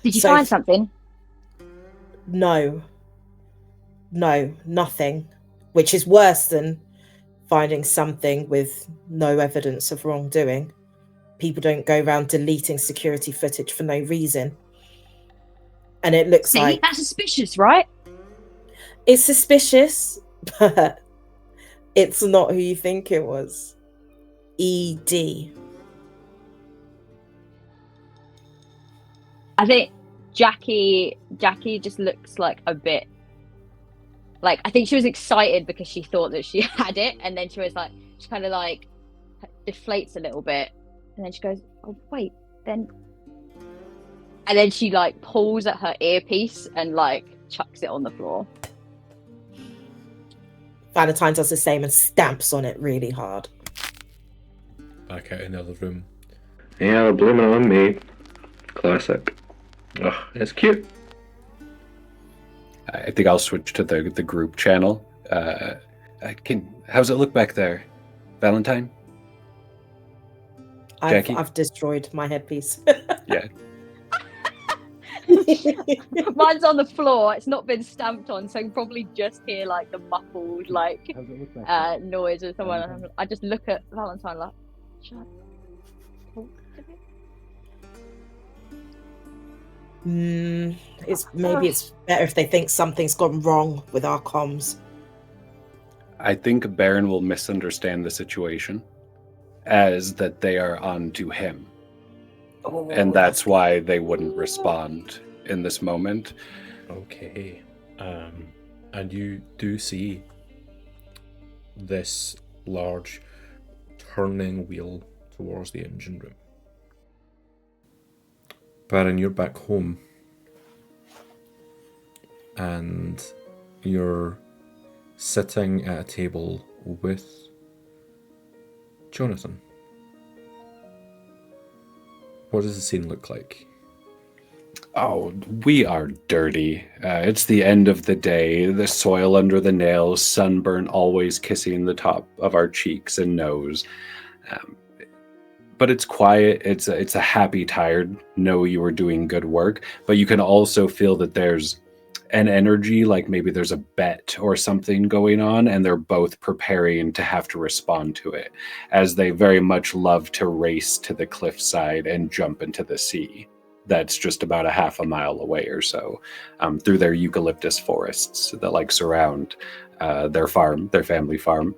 Did you So- find something? No, nothing, which is worse than finding something with no evidence of wrongdoing. People don't go around deleting security footage for no reason. And it looks See, like that's suspicious, right? it's suspicious, but it's not who you think it was. ED. I think Jackie just looks like a bit like, I think she was excited because she thought that she had it, and then she was like, she kind of like deflates a little bit, and then she goes, oh wait, then, and then she like pulls at her earpiece and like chucks it on the floor. Valentine does the same and stamps on it really hard. Back out in the other room. Yeah, they're blaming it on me. Classic. Ugh, it's cute. I think I'll switch to the group channel. How's it look back there, Valentine? Jackie? I've destroyed my headpiece. Yeah. Mine's on the floor. It's not been stamped on, so you can probably just hear like the muffled like How's it look back noise of someone. I just look at Valentine like, shut up. It's better if they think something's gone wrong with our comms. I think Barren will misunderstand the situation as that they are on to him. Oh, And that's why they wouldn't respond in this moment. Okay. And you do see this large turning wheel towards the engine room. Barren, you're back home. And you're sitting at a table with Jonathan, what does the scene look like? Oh, we are dirty. It's the end of the day, the soil under the nails, sunburn always kissing the top of our cheeks and nose. But it's quiet. It's a happy, tired, know you are doing good work, but you can also feel that there's an energy, like maybe there's a bet or something going on, and they're both preparing to have to respond to it, as they very much love to race to the cliffside and jump into the sea. That's just about a half a mile away or so, through their eucalyptus forests that like surround their farm, their family farm.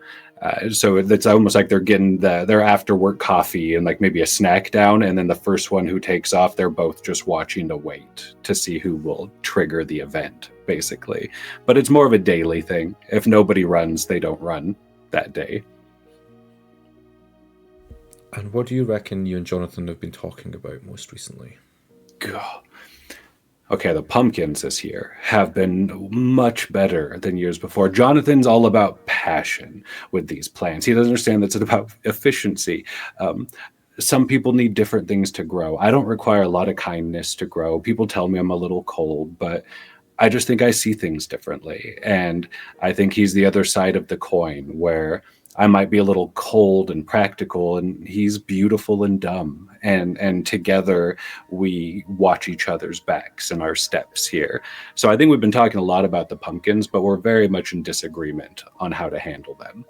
So it's almost like they're getting their after work coffee and like maybe a snack down, and then the first one who takes off, they're both just watching to wait to see who will trigger the event, basically. But it's more of a daily thing. If nobody runs, they don't run that day. And what do you reckon you and Jonathan have been talking about most recently? God. Okay, the pumpkins this year have been much better than years before. Jonathan's all about passion with these plants. He doesn't understand that it's about efficiency. Some people need different things to grow. I don't require a lot of kindness to grow. People tell me I'm a little cold, but I just think I see things differently. And I think he's the other side of the coin, where I might be a little cold and practical, and he's beautiful and dumb. And together we watch each other's backs and our steps here. So I think we've been talking a lot about the pumpkins, but we're very much in disagreement on how to handle them.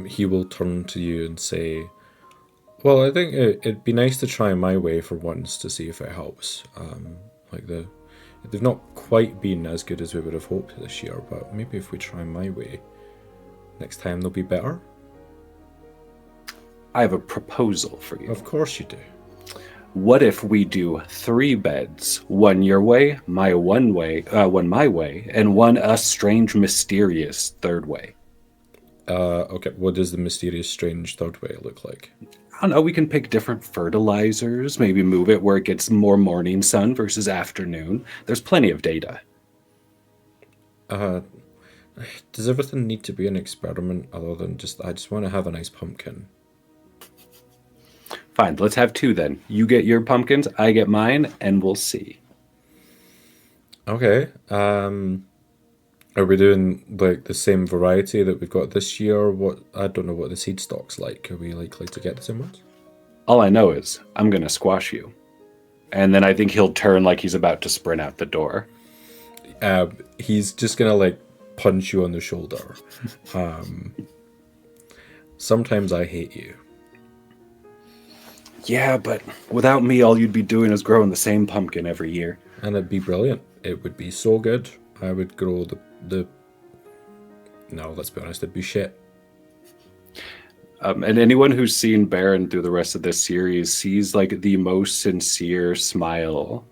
He will turn to you and say, well, I think it'd be nice to try my way for once to see if it helps. They've not quite been as good as we would have hoped this year, but maybe if we try my way, next time they'll be better. I have a proposal for you. Of course you do. What if we do 3 beds? One your way, one my way, and one a strange, mysterious third way. Okay, what does the mysterious, strange third way look like? I don't know, we can pick different fertilizers, maybe move it where it gets more morning sun versus afternoon. There's plenty of data. Does everything need to be an experiment other than I just want to have a nice pumpkin? Fine, let's have 2 then. You get your pumpkins, I get mine, and we'll see. Okay. Are we doing like the same variety that we've got this year? I don't know what the seed stock's like. Are we likely to get the same ones? All I know is I'm going to squash you. And then I think he'll turn like he's about to sprint out the door. He's just going to like punch you on the shoulder. Sometimes I hate you. Yeah, but without me, all you'd be doing is growing the same pumpkin every year. And it'd be brilliant. It would be so good. I would grow the... No, let's be honest, it'd be shit. And anyone who's seen Barren through the rest of this series sees like the most sincere smile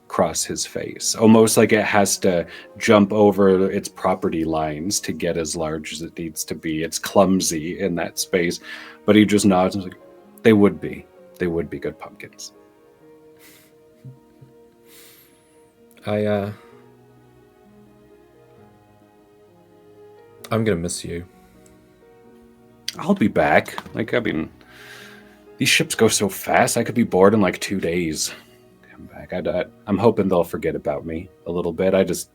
cross his face. Almost like it has to jump over its property lines to get as large as it needs to be. It's clumsy in that space. But he just nods and is like, they would be good pumpkins. I'm gonna miss you. I'll be back. Like, I mean, these ships go so fast. I could be bored in like 2 days. Come back. I'm hoping they'll forget about me a little bit. I just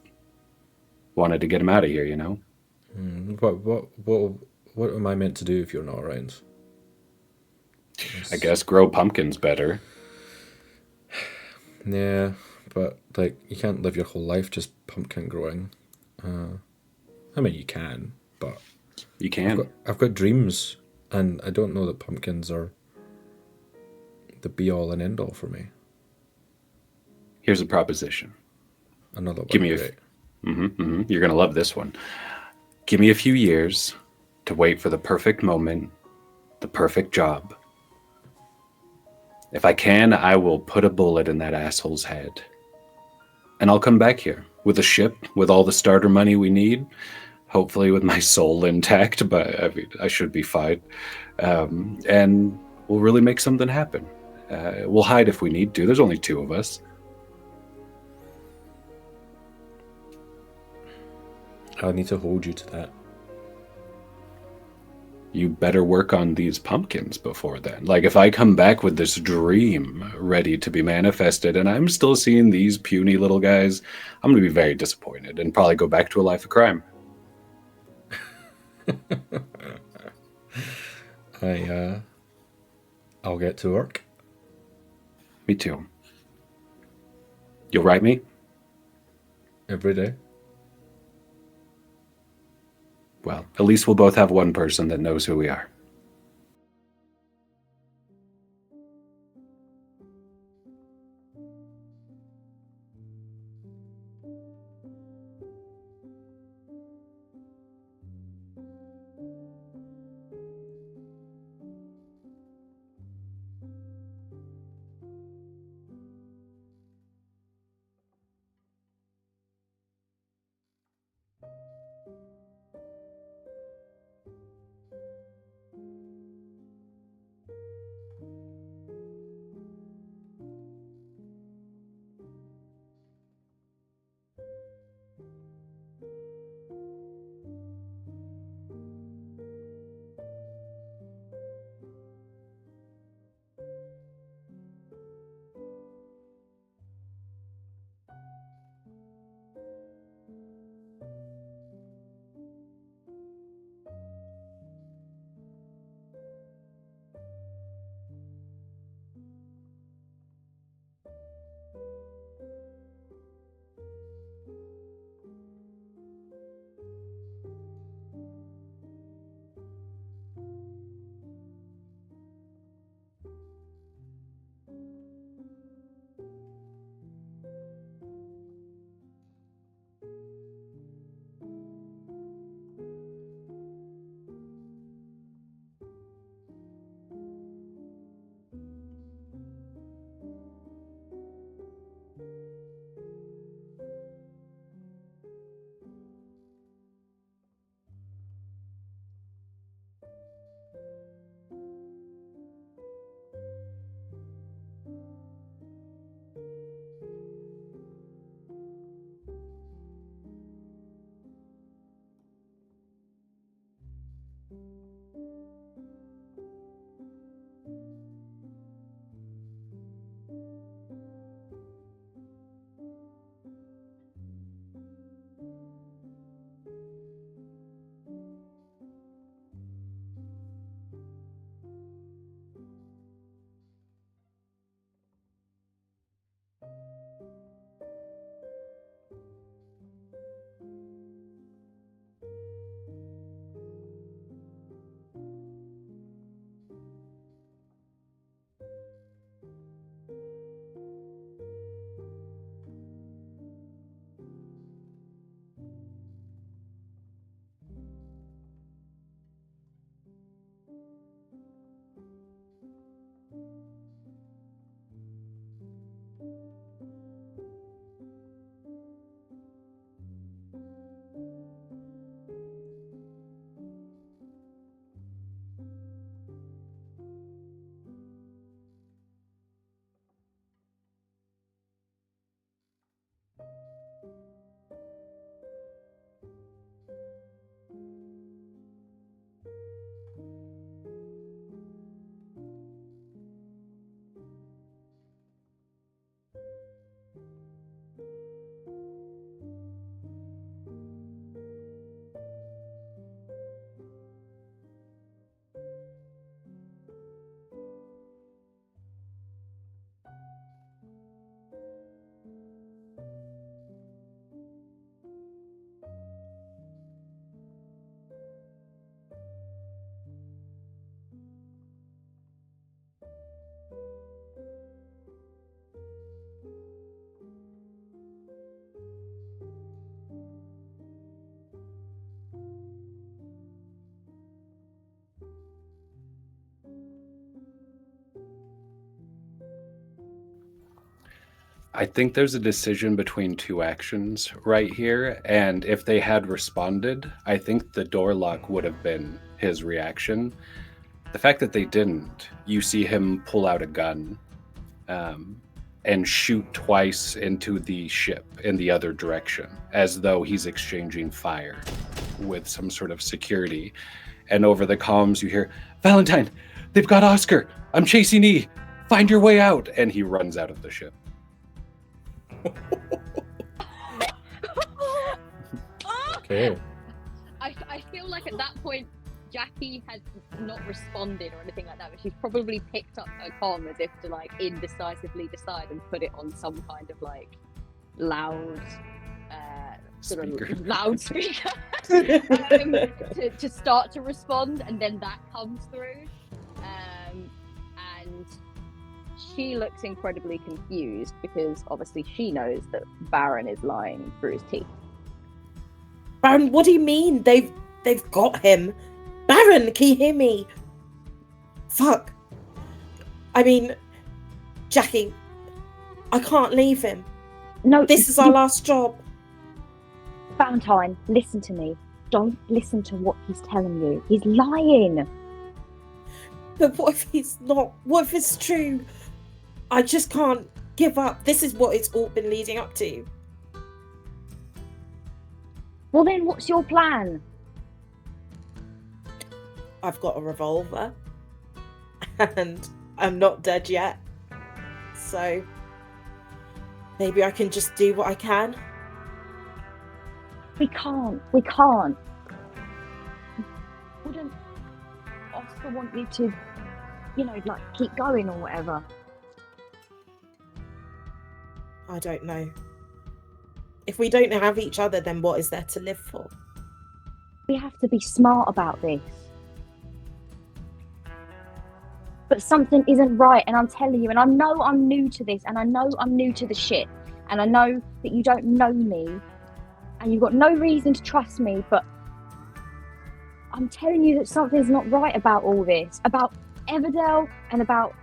wanted to get them out of here, you know? What am I meant to do if you're not around? I guess grow pumpkins better. Yeah, but like you can't live your whole life just pumpkin growing. I mean, you can, but You can. I've got dreams, and I don't know that pumpkins are the be-all and end-all for me. Here's a proposition. Another one. Give me You're gonna love this one. Give me a few years to wait for the perfect moment, the perfect job. If I can, I will put a bullet in that asshole's head. And I'll come back here with a ship, with all the starter money we need, hopefully with my soul intact, but I mean, I should be fine. And we'll really make something happen. We'll hide if we need to. There's only 2 of us. I need to hold you to that. You better work on these pumpkins before then. Like, if I come back with this dream ready to be manifested and I'm still seeing these puny little guys, I'm going to be very disappointed and probably go back to a life of crime. I'll get to work. Me too. You'll write me? Every day. Well, at least we'll both have one person that knows who we are. I think there's a decision between two actions right here, and if they had responded, I think the door lock would have been his reaction. The fact that they didn't, you see him pull out a gun and shoot twice into the ship in the other direction, as though he's exchanging fire with some sort of security. And over the comms, you hear, Valentine, they've got Oscar. I'm chasing E. Find your way out. And he runs out of the ship. Okay. I feel like at that point, Jackie has not responded or anything like that, but she's probably picked up her comm as if to like indecisively decide and put it on some kind of like loud sort Speaker. of loudspeaker to start to respond, and then that comes through, and she looks incredibly confused because obviously she knows that Barren is lying through his teeth. Barren, what do you mean? They've got him. Barren, can you hear me? Fuck. I mean, Jackie, I can't leave him. No, This is our last job. Valentine, listen to me. Don't listen to what he's telling you. He's lying. But what if he's not? What if it's true? I just can't give up. This is what it's all been leading up to. Well then, what's your plan? I've got a revolver. And I'm not dead yet. So maybe I can just do what I can. We can't. Wouldn't Oscar want you to, like keep going or whatever? I don't know. If we don't have each other, then what is there to live for? We have to be smart about this. But something isn't right, and I'm telling you, and I know I'm new to this, and I know I'm new to the shit, and I know that you don't know me, and you've got no reason to trust me, but I'm telling you that something's not right about all this, about Everdell, and about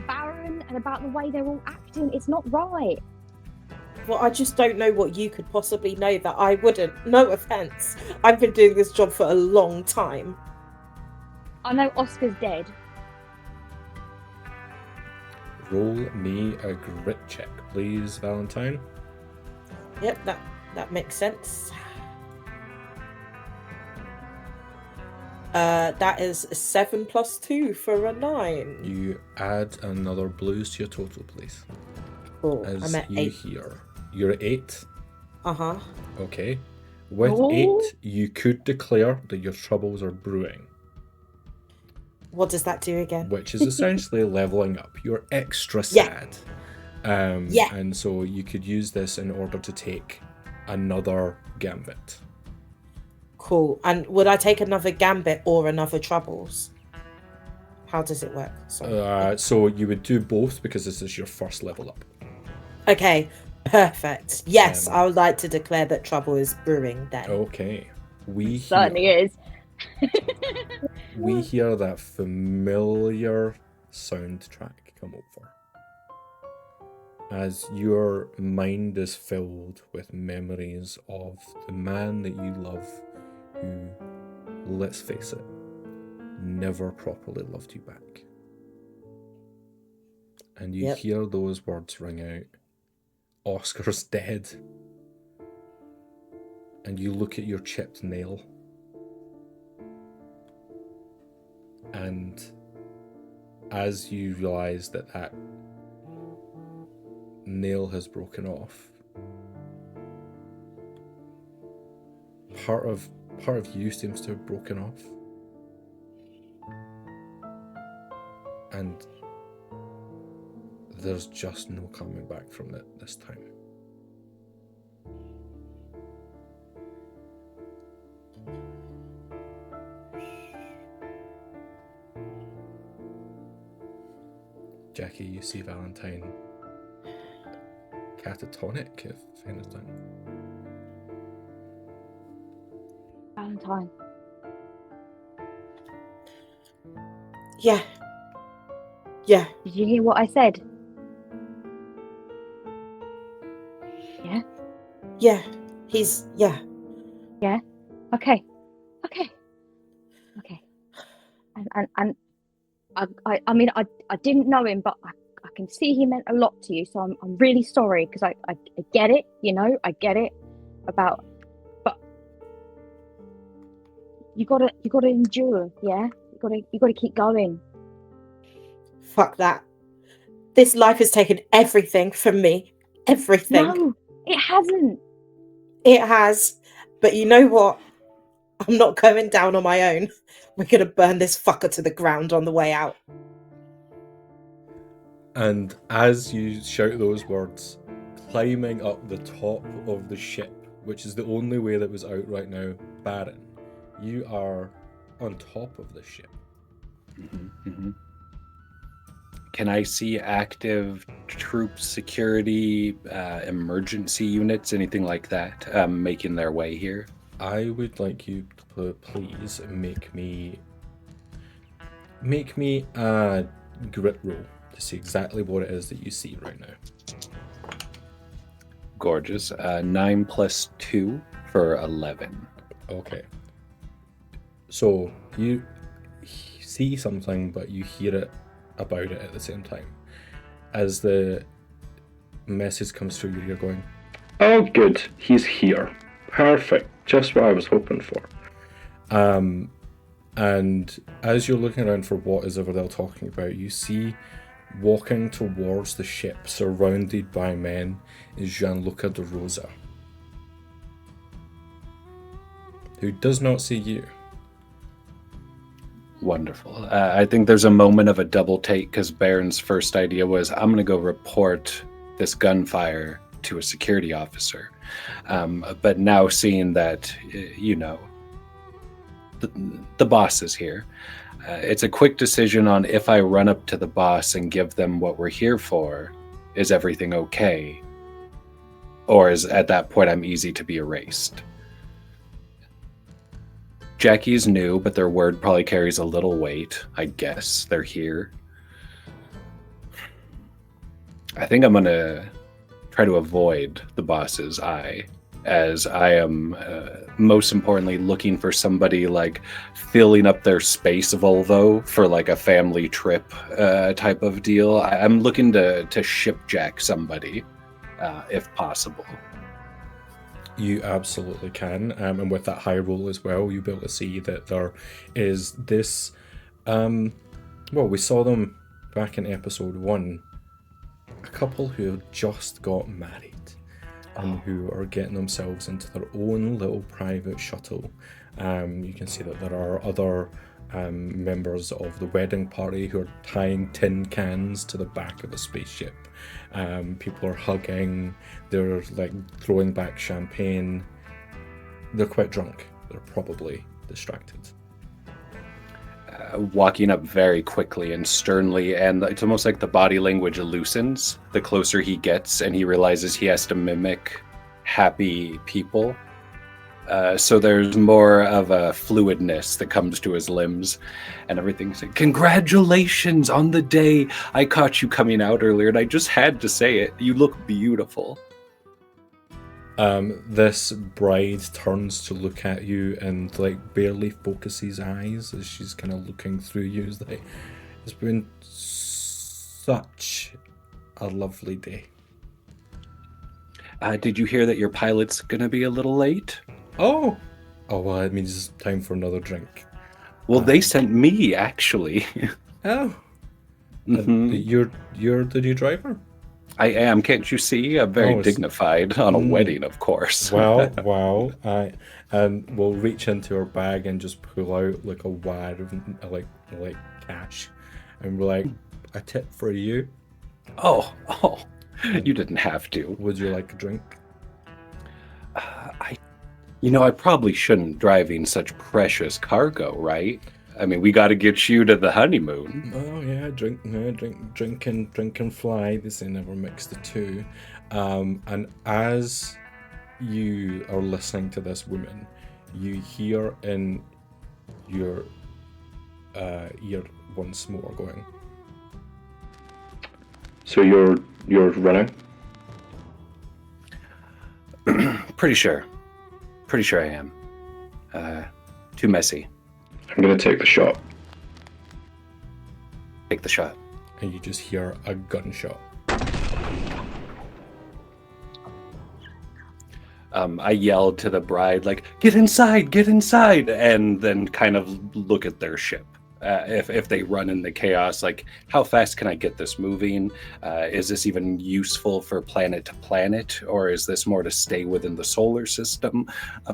Barren, and about the way they're all acting. It's not right. Well, I just don't know what you could possibly know that I wouldn't. No offense. I've been doing this job for a long time. I know Oscar's dead. Roll me a grit check, please, Valentine. Yep, that makes sense. That is 7 plus 2 for a 9. You add another blues to your total, please. Cool. As I'm at you 8. hear. You're at 8? Uh-huh. Okay. With Oh. 8, you could declare that your troubles are brewing, What does that do again? which is essentially leveling up. You're extra Yeah. sad. Yeah. And so you could use this in order to take another gambit. Cool. And would I take another gambit or another troubles? How does it work? Sorry. So you would do both because this is your first level up. Okay. Perfect. Yes, Um, I would like to declare that trouble is brewing then. Okay. We Certainly hear, is. we hear that familiar soundtrack come over. As your mind is filled with memories of the man that you love who, let's face it, never properly loved you back. And you Yep. hear those words ring out, Oscar's dead. And you look at your chipped nail. And as you realise that nail has broken off, part of you seems to have broken off. And there's just no coming back from it this time. Jackie, you see Valentine catatonic, if anything. Valentine. Yeah. Yeah. Did you hear what I said? Yeah. He's yeah. Okay. And I mean I didn't know him, but I can see he meant a lot to you, so I'm really sorry because I get it, I get it about, but You gotta endure, yeah? You gotta keep going. Fuck that. This life has taken everything from me. Everything. No, it hasn't. It has. But you know what? I'm not going down on my own. We're gonna burn this fucker to the ground on the way out. And as you shout those words, climbing up the top of the ship, which is the only way that was out right now, Barren, you are on top of the ship. Can I see active troop security, emergency units, anything like that, making their way here? I would like you to please make me a grit roll to see exactly what it is that you see right now. Gorgeous. 9 + 2 for 11. Okay. So you see something, but you hear it about it at the same time. As the message comes through, you're going, Oh, good. He's here. Perfect. Just what I was hoping for. and as you're looking around for what is ever they're talking about, you see walking towards the ship, surrounded by men, is Gianluca De Rosa, who does not see you. Wonderful. I think there's a moment of a double take because Barron's first idea was, I'm going to go report this gunfire to a security officer. But now seeing that, the boss is here, it's a quick decision on if I run up to the boss and give them what we're here for, is everything okay? Or is at that point I'm easy to be erased? Jackie's new, but their word probably carries a little weight. I guess they're here. I think I'm going to try to avoid the boss's eye, as I am most importantly looking for somebody like filling up their space Volvo for like a family trip type of deal. I'm looking to shipjack somebody if possible. You absolutely can, and with that high roll as well, you'll be able to see that there is this, we saw them back in episode 1, a couple who have just got married and who are getting themselves into their own little private shuttle. You can see that there are other members of the wedding party who are tying tin cans to the back of a spaceship. People are hugging, they're like throwing back champagne. They're quite drunk. They're probably distracted. Walking up very quickly and sternly, and it's almost like the body language loosens the closer he gets, and he realizes he has to mimic happy people. So there's more of a fluidness that comes to his limbs, and everything's like, congratulations on the day. I caught you coming out earlier, and I just had to say it. You look beautiful. This bride turns to look at you and like barely focuses eyes as she's kind of looking through you. It's like, it's been such a lovely day. Did you hear that your pilot's gonna be a little late? Oh, well, it means it's time for another drink. Well, they sent me, actually. Oh. Mm-hmm. You're the new driver? I am, can't you see? I'm very dignified on a wedding, of course. Wow. And we'll reach into our bag and just pull out like a wad of like cash. And we're like, a tip for you. Oh, you didn't have to. Would you like a drink? I probably shouldn't driving such precious cargo, right? I mean, we got to get you to the honeymoon. Oh yeah, drink and fly. This ain't never mix the two. And as you are listening to this woman, you hear in your ear once more going. So you're running? Pretty sure I am. Too messy. I'm gonna take the shot. Take the shot. And you just hear a gunshot. I yelled to the bride, like, get inside, and then kind of look at their ship. If they run in the chaos, like, how fast can I get this moving? Is this even useful for planet to planet, or is this more to stay within the solar system?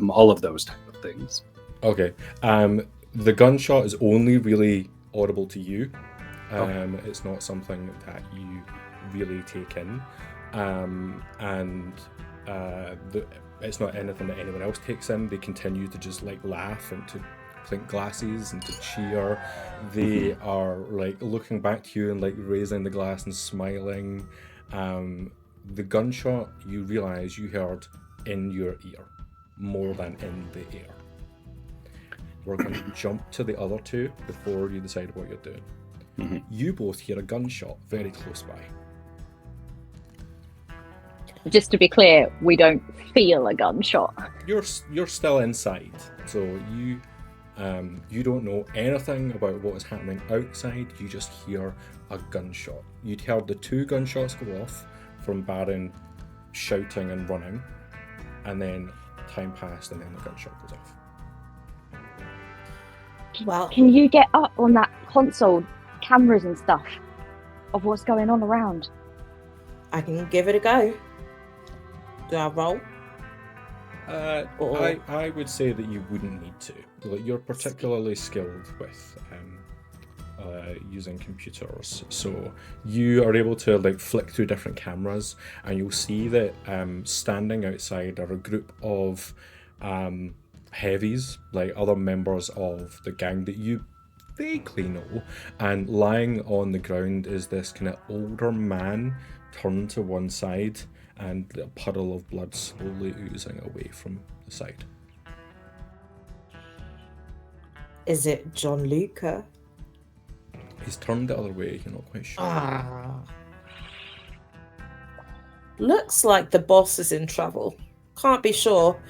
All of those type of things. Okay. The gunshot is only really audible to you. Okay. It's not something that you really take in. It's not anything that anyone else takes in. They continue to just like laugh and to clink glasses and to cheer. They are like looking back to you and like raising the glass and smiling. The gunshot, you realize you heard in your ear more than in the air. We're going to jump to the other two before you decide what you're doing. Mm-hmm. You both hear a gunshot very close by. Just to be clear, we don't feel a gunshot. You're still inside, so you don't know anything about what is happening outside. You just hear a gunshot. You'd heard the 2 gunshots go off from Barren shouting and running, and then time passed, and then the gunshot goes off. Well, Can you get up on that console, cameras and stuff, of what's going on around? I can give it a go. Do I roll? I would say that you wouldn't need to. Like, you're particularly skilled with using computers, so you are able to like flick through different cameras, and you'll see that standing outside are a group of heavies, like other members of the gang that you vaguely know, and lying on the ground is this kind of older man turned to one side, and a puddle of blood slowly oozing away from the side. Is it John Luca? He's turned the other way, you're not quite sure. Looks like the boss is in trouble. Can't be sure.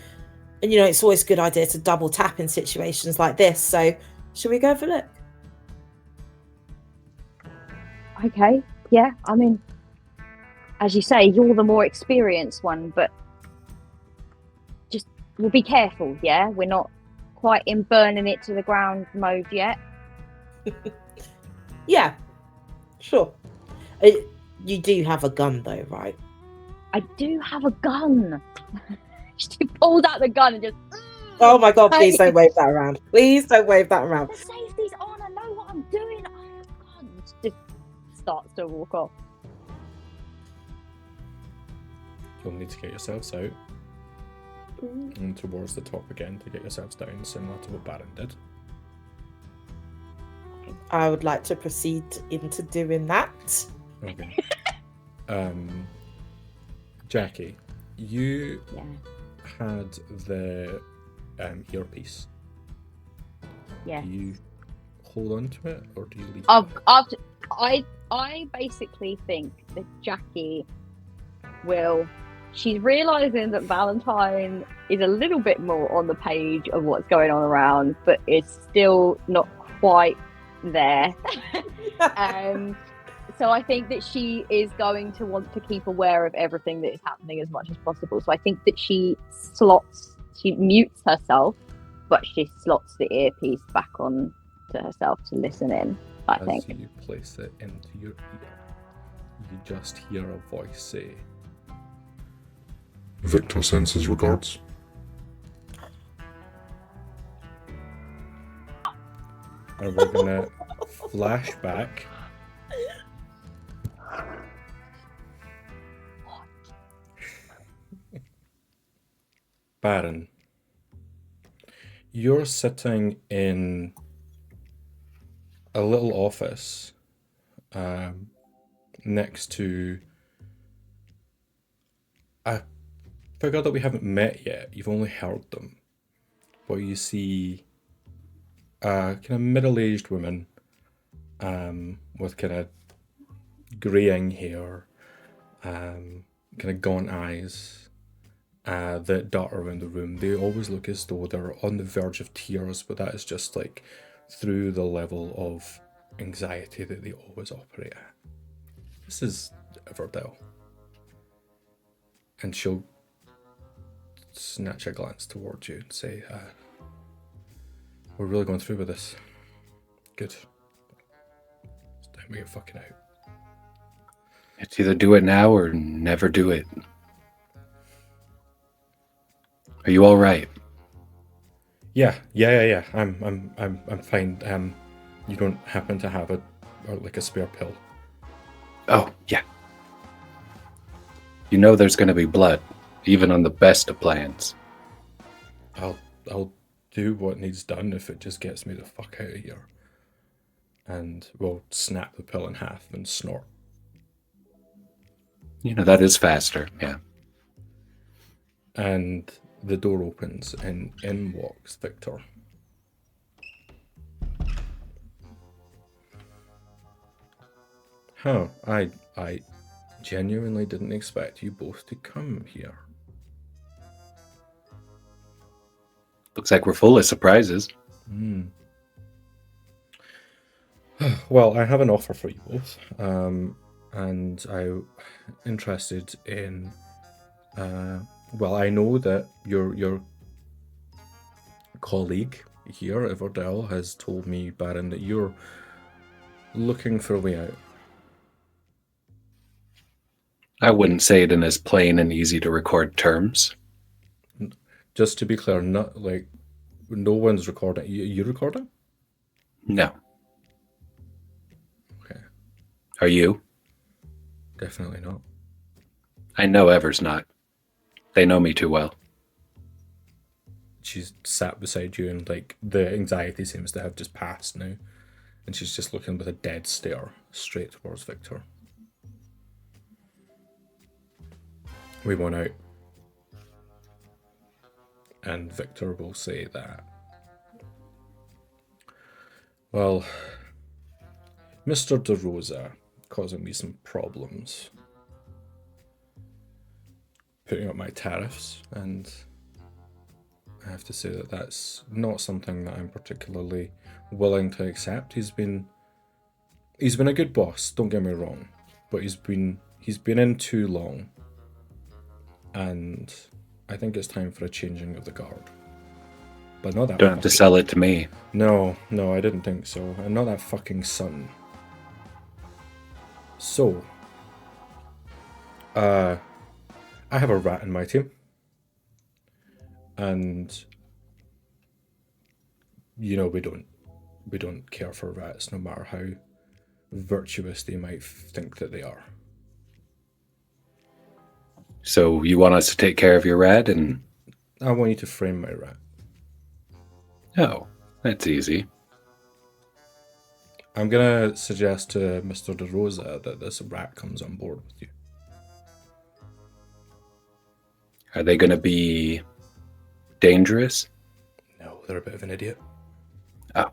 And you know, it's always a good idea to double tap in situations like this. So, should we go for a look? Okay, yeah, I mean, as you say, you're the more experienced one, but just we'll be careful, yeah? We're not quite in burning it to the ground mode yet. Yeah, sure. You do have a gun though, right? I do have a gun. She pulled out the gun and just... Oh my god, please don't wave that around. Please don't wave that around. The safety's on, I know what I'm doing. Oh god, just starts to walk off. You'll need to get yourselves out and towards the top again to get yourselves down, similar to what Barren did. I would like to proceed into doing that. Okay. Jackie, you had the earpiece. Yeah. Do you hold on to it, or do you leave it? I basically think that Jackie will... She's realising that Valentine is a little bit more on the page of what's going on around, but it's still not quite there. So I think that she is going to want to keep aware of everything that is happening as much as possible. So I think that she mutes herself, but she slots the earpiece back on to herself to listen in, I think. As you place it into your ear, you just hear a voice say, Victor sends his regards. and we're gonna flash back. Barren, you're sitting in a little office next to a figure that we haven't met yet. You've only heard them, but you see a kind of middle-aged woman with kind of greying hair, kind of gaunt eyes that dart around the room. They always look as though they're on the verge of tears, but that is just like through the level of anxiety that they always operate at. This is Everdell. And she'll snatch a glance towards you and say, we're really going through with this. Good. It's time we get fucking out. It's either do it now or never do it. Are you all right? Yeah. I'm fine. You don't happen to have a spare pill? Oh, yeah. You know there's going to be blood, even on the best of plans. I'll do what needs done if it just gets me the fuck out of here. And we'll snap the pill in half and snort. You know, that is faster, yeah. And the door opens and in walks Victor. Huh, I genuinely didn't expect you both to come here. Looks like we're full of surprises. Well, I have an offer for you both. And I'm interested in... well, I know that your colleague here, Everdell, has told me, Barren, that you're looking for a way out. I wouldn't say it in as plain and easy to record terms. Just to be clear, not like no one's recording. You recording? No. Okay, Are you? definitely not. I know Ever's not. They know me too well. She's sat beside you, and like the anxiety seems to have just passed now, and she's just looking with a dead stare straight towards Victor. We want out. And Victor will say that, well, Mr. DeRosa causing me some problems, putting up my tariffs, and I have to say that that's not something that I'm particularly willing to accept. He's been a good boss, don't get me wrong, but he's been in too long, and I think it's time for a changing of the guard. But not that. Don't have to sell it to me. No, I didn't think so. And not that fucking son. So, I have a rat in my team. And, you know, we don't care for rats, no matter how virtuous they might think that they are. So you want us to take care of your rat and... I want you to frame my rat. Oh, that's easy. I'm gonna suggest to Mr. DeRosa that this rat comes on board with you. Are they going to be dangerous? No, they're a bit of an idiot. Oh.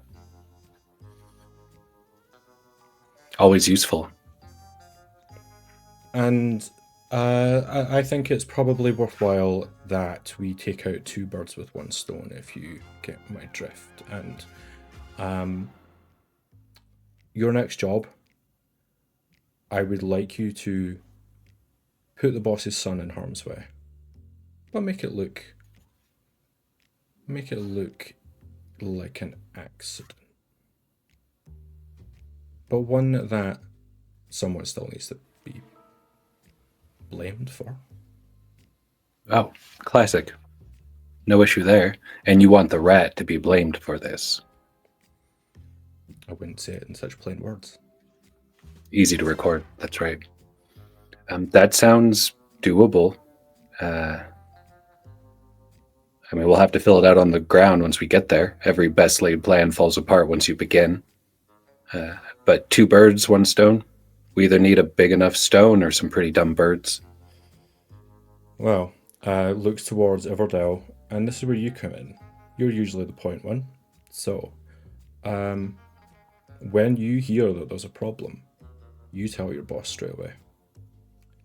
Always useful. And I think it's probably worthwhile that we take out two birds with one stone, if you get my drift. And your next job, I would like you to put the boss's son in harm's way, but make it look like an accident, but one that someone still needs to be blamed for. Oh, classic. No issue there. And you want the rat to be blamed for this. I wouldn't say it in such plain words. Easy to record. That's right. That sounds doable. I mean, we'll have to fill it out on the ground once we get there. Every best laid plan falls apart once you begin. But two birds, one stone. We either need a big enough stone or some pretty dumb birds. Well, looks towards Everdell, and this is where you come in. You're usually the point one. So, when you hear that there's a problem, you tell your boss straight away.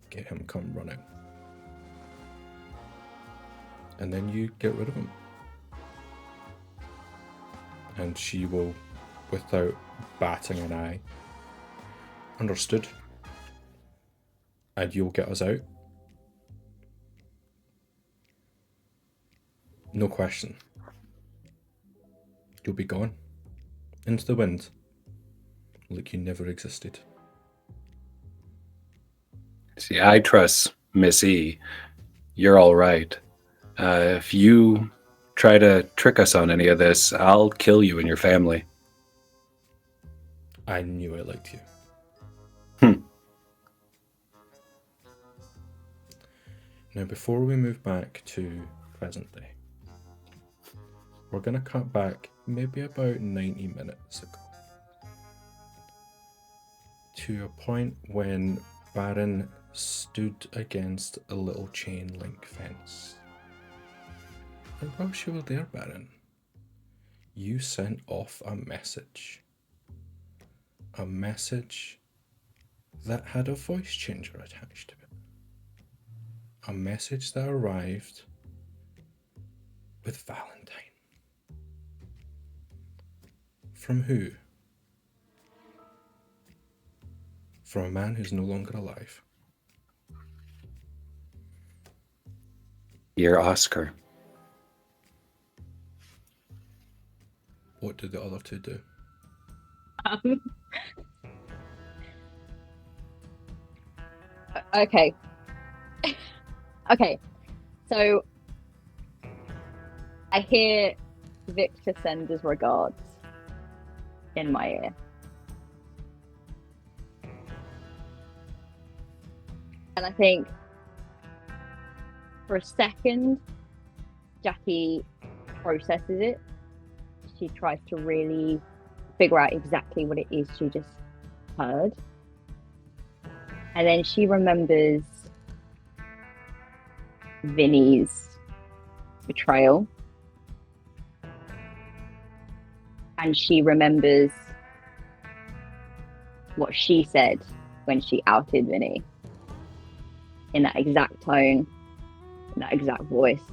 Get him come running. And then you get rid of him. And she will, without batting an eye, understood. And you'll get us out. No question. You'll be gone. Into the wind. Like you never existed. See, I trust Miss E. You're all right. If you try to trick us on any of this, I'll kill you and your family. I knew I liked you. Now, before we move back to present day, we're going to cut back maybe about 90 minutes ago to a point when Barren stood against a little chain link fence. And whilst you were there, Barren, you sent off a message. A message that had a voice changer attached to it. A message that arrived with Valentine. From who? From a man who's no longer alive. Dear Oscar. What did the other two do? Okay. Okay. So I hear Victor send his regards in my ear. And I think for a second, Jackie processes it. She tries to really figure out exactly what it is she just heard. And then she remembers Vinny's betrayal. And she remembers what she said when she outed Vinny. In that exact tone, in that exact voice.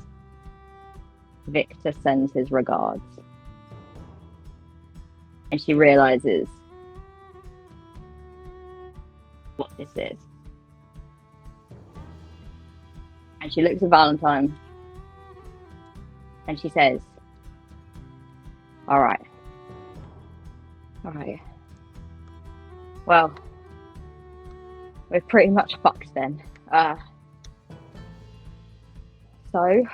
Victor sends his regards. And she realizes what this is. And she looks at Valentine and she says, all right. Well, we're pretty much fucked then. So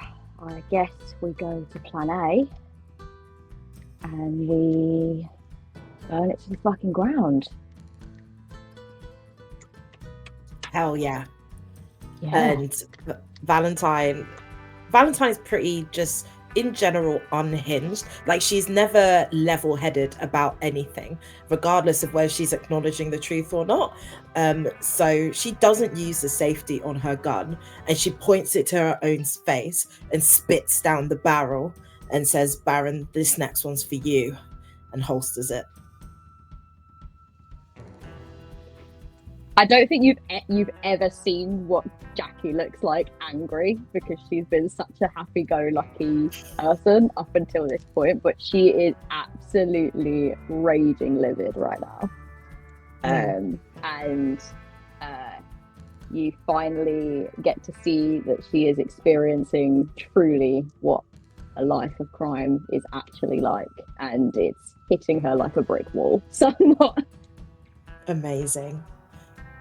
I guess we go to plan A and we burn it to the fucking ground. Hell yeah. Yeah. And Valentine's pretty just in general unhinged. Like, she's never level-headed about anything, regardless of whether she's acknowledging the truth or not. So she doesn't use the safety on her gun, and she points it to her own face and spits down the barrel and says, Barren, this next one's for you, and holsters it. I don't think you've ever seen what Jackie looks like angry, because she's been such a happy-go-lucky person up until this point, but she is absolutely raging livid right now. And you finally get to see that she is experiencing truly what a life of crime is actually like, and it's hitting her like a brick wall somewhat. Amazing.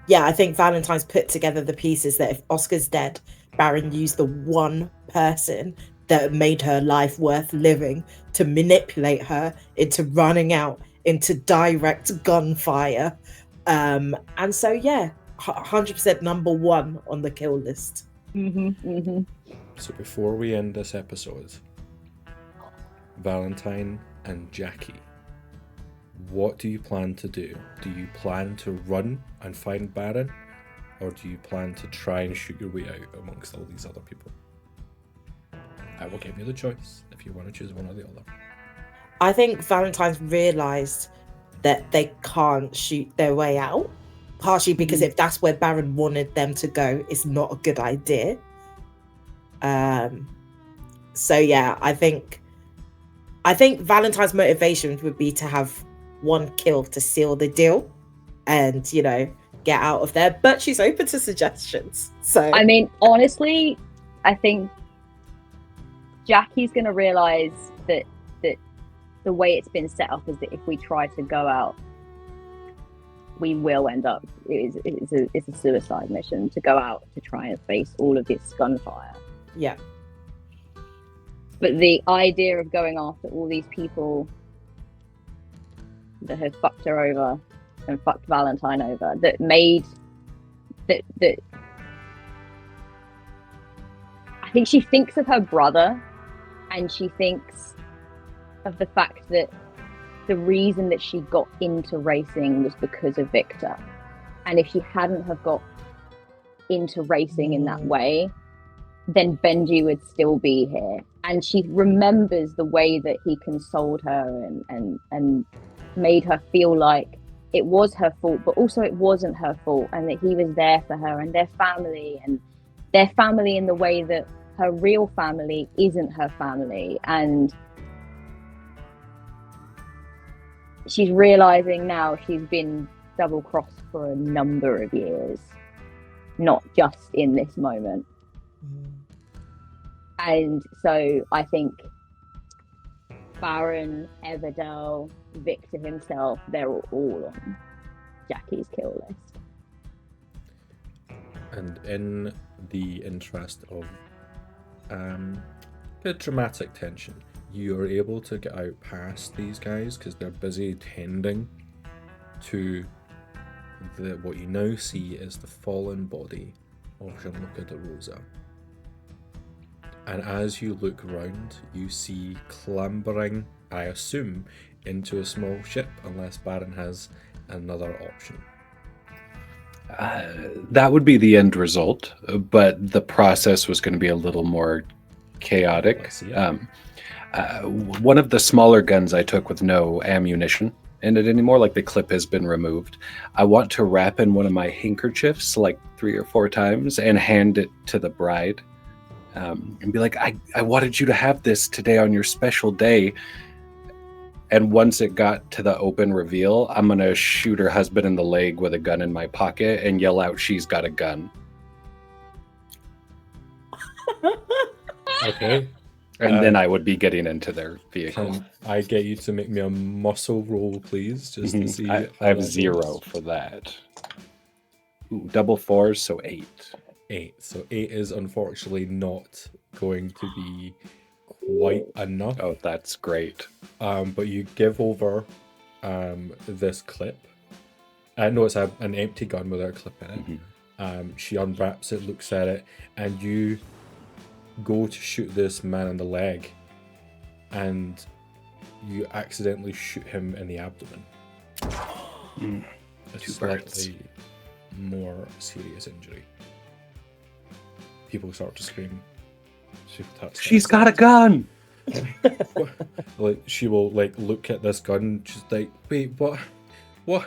Yeah, I think Valentine's put together the pieces that if Oscar's dead, Barren used the one person that made her life worth living to manipulate her into running out into direct gunfire. And so, yeah, 100% number one on the kill list. So before we end this episode, Valentine and Jackie, what do you plan to do? Do you plan to run and find Barren, or do you plan to try and shoot your way out amongst all these other people? I will give you the choice if you want to choose one or the other. I think Valentine's realised that they can't shoot their way out, partially because if that's where Barren wanted them to go, it's not a good idea. So yeah, I think Valentine's motivation would be to have one kill to seal the deal and, you know, get out of there, but she's open to suggestions. So I mean, honestly, I think Jackie's going to realize that the way it's been set up is that if we try to go out, we will end up. It's a suicide mission to go out to try and face all of this gunfire. Yeah. But the idea of going after all these people that have fucked her over and fucked Valentine over, that made that I think she thinks of her brother, and she thinks of the fact that the reason that she got into racing was because of Victor. And if she hadn't have got into racing in that way, then Benji would still be here. And she remembers the way that he consoled her and made her feel like it was her fault, but also it wasn't her fault, and that he was there for her and their family in the way that her real family isn't her family. And she's realizing now she's been double-crossed for a number of years, not just in this moment. And so I think Barren, Everdell, Victor himself, they're all on Jackie's kill list. And in the interest of good dramatic tension, you are able to get out past these guys because they're busy tending to what you now see is the fallen body of Jean-Luc de Rosa. And as you look around, you see clambering, I assume, into a small ship, unless Barren has another option. That would be the end result, but the process was going to be a little more chaotic. One of the smaller guns I took with no ammunition in it anymore, like the clip has been removed, I want to wrap in one of my handkerchiefs like 3 or 4 times and hand it to the bride. And be like, I wanted you to have this today on your special day. And once it got to the open reveal, I'm going to shoot her husband in the leg with a gun in my pocket and yell out, "She's got a gun." Okay. And then I would be getting into their vehicle. Can I get you to make me a muscle roll, please? Just to see. I how have that 0 goes. for that. Ooh, double 4s, so 8. 8. So 8 is unfortunately not going to be quite enough. Oh, that's great. But you give over this clip. No, it's an empty gun without a clip in it. She unwraps it, looks at it, and you go to shoot this man in the leg, and you accidentally shoot him in the abdomen. A 2 birds. slightly more serious injury. People start to scream. She's got a gun! Like she will like look at this gun. She's like, "Wait, what?"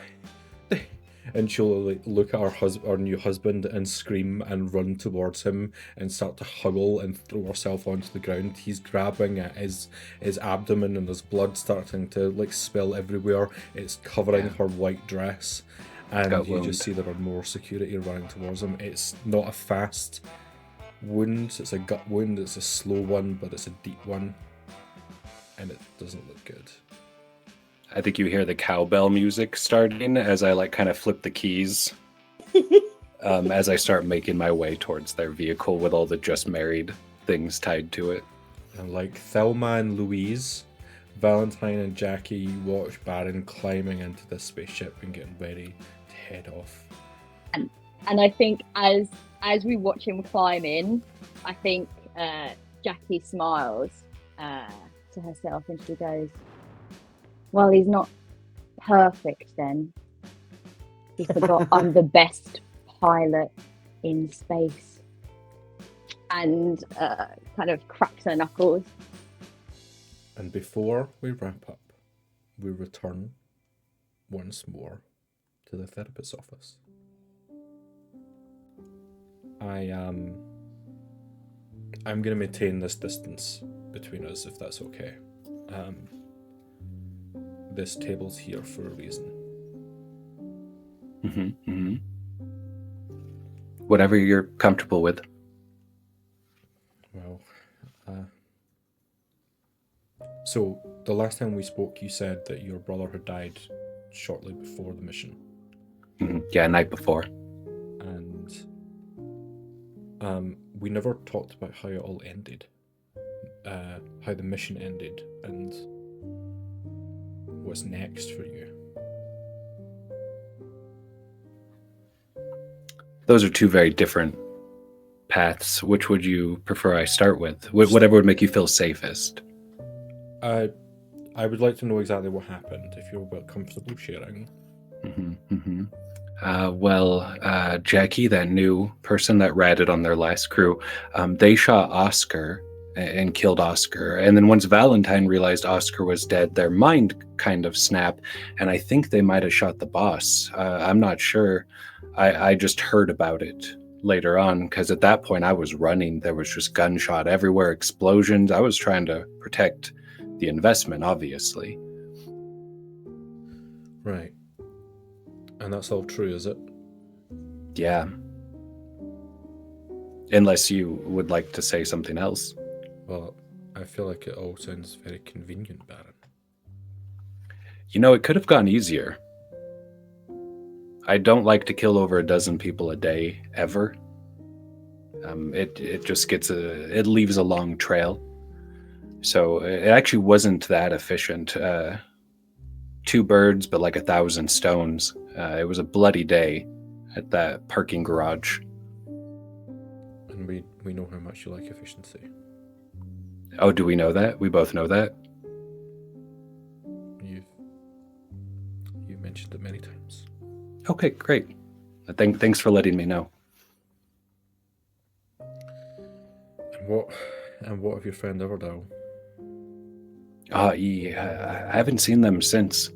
And she'll like look at her new husband and scream and run towards him and start to huggle and throw herself onto the ground. He's grabbing at his abdomen and there's blood starting to like spill everywhere. It's covering her white dress, and you just see there are more security running towards him. It's not a fast wound, it's a gut wound, it's a slow one, but it's a deep one, and it doesn't look good. I think you hear the cowbell music starting as I like kind of flip the keys as I start making my way towards their vehicle with all the just married things tied to it. And like Thelma and Louise, Valentine and Jackie watch Barren climbing into this spaceship and getting ready to head off. And I think as we watch him climb in, I think Jackie smiles to herself and she goes, "Well, he's not perfect then. He forgot I'm the best pilot in space." And kind of cracks her knuckles. And before we wrap up, we return once more to the therapist's office. I'm going to maintain this distance between us, if that's okay. This table's here for a reason. Whatever you're comfortable with. Well, So, the last time we spoke, you said that your brother had died shortly before the mission. Yeah, night before. And we never talked about how it all ended. How the mission ended, and what's next for you. Those are two very different paths. Which would you prefer I start with? Whatever would make you feel safest. I would like to know exactly what happened, if you're comfortable sharing. Jackie, that new person that ratted on their last crew, they shot Oscar and killed Oscar. And then once Valentine realized Oscar was dead, their mind kind of snapped, and I think they might have shot the boss. I'm not sure. I just heard about it later on, because at that point I was running. There was just gunshot everywhere, explosions. I was trying to protect the investment, obviously. Right. And that's all true, is it? Yeah. Unless you would like to say something else. Well, I feel like it all sounds very convenient, Barren. You know, it could have gone easier. I don't like to kill over a dozen people a day, ever. It just it leaves a long trail. So it actually wasn't that efficient. 2 birds, but like 1,000 stones. It was a bloody day at that parking garage. And we know how much you like efficiency. Oh, do we know that? We both know that? You've mentioned it many times. Okay, great. Thanks for letting me know. And what of your friend Overdale? I haven't seen them since.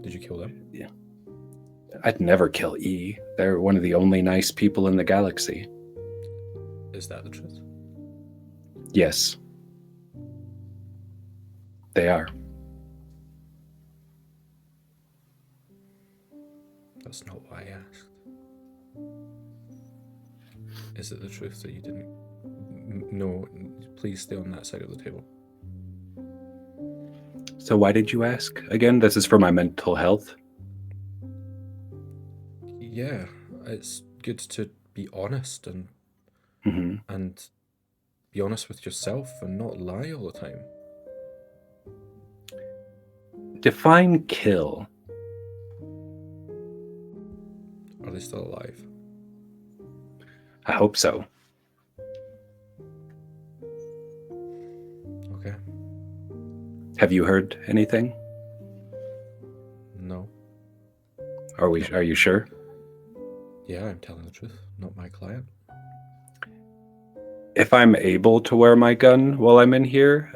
Did you kill them? Yeah. I'd never kill E. They're one of the only nice people in the galaxy. Is that the truth? Yes. They are. That's not what I asked. Is it the truth that you didn't... No, please stay on that side of the table. So why did you ask? Again, this is for my mental health. Yeah, it's good to be honest and be honest with yourself and not lie all the time. Define kill. Are they still alive? I hope so. Okay. Have you heard anything? No. Are you sure? Yeah, I'm telling the truth. Not my client. If I'm able to wear my gun while I'm in here,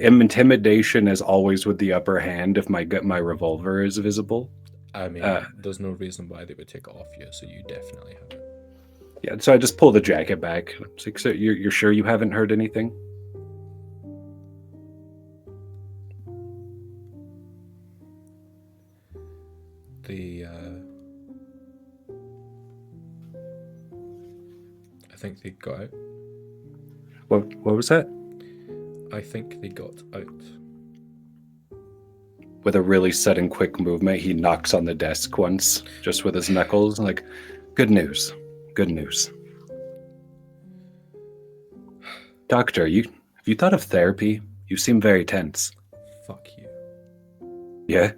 intimidation is always with the upper hand if my revolver is visible. I mean, there's no reason why they would take it off you, so you definitely have it. Yeah, so I just pull the jacket back. It's like, so you're sure you haven't heard anything? I think they got out. What was that? I think they got out. With a really sudden, quick movement, he knocks on the desk once, just with his knuckles, like, good news. Good news. Doctor, have you thought of therapy? You seem very tense. Fuck you. Yeah?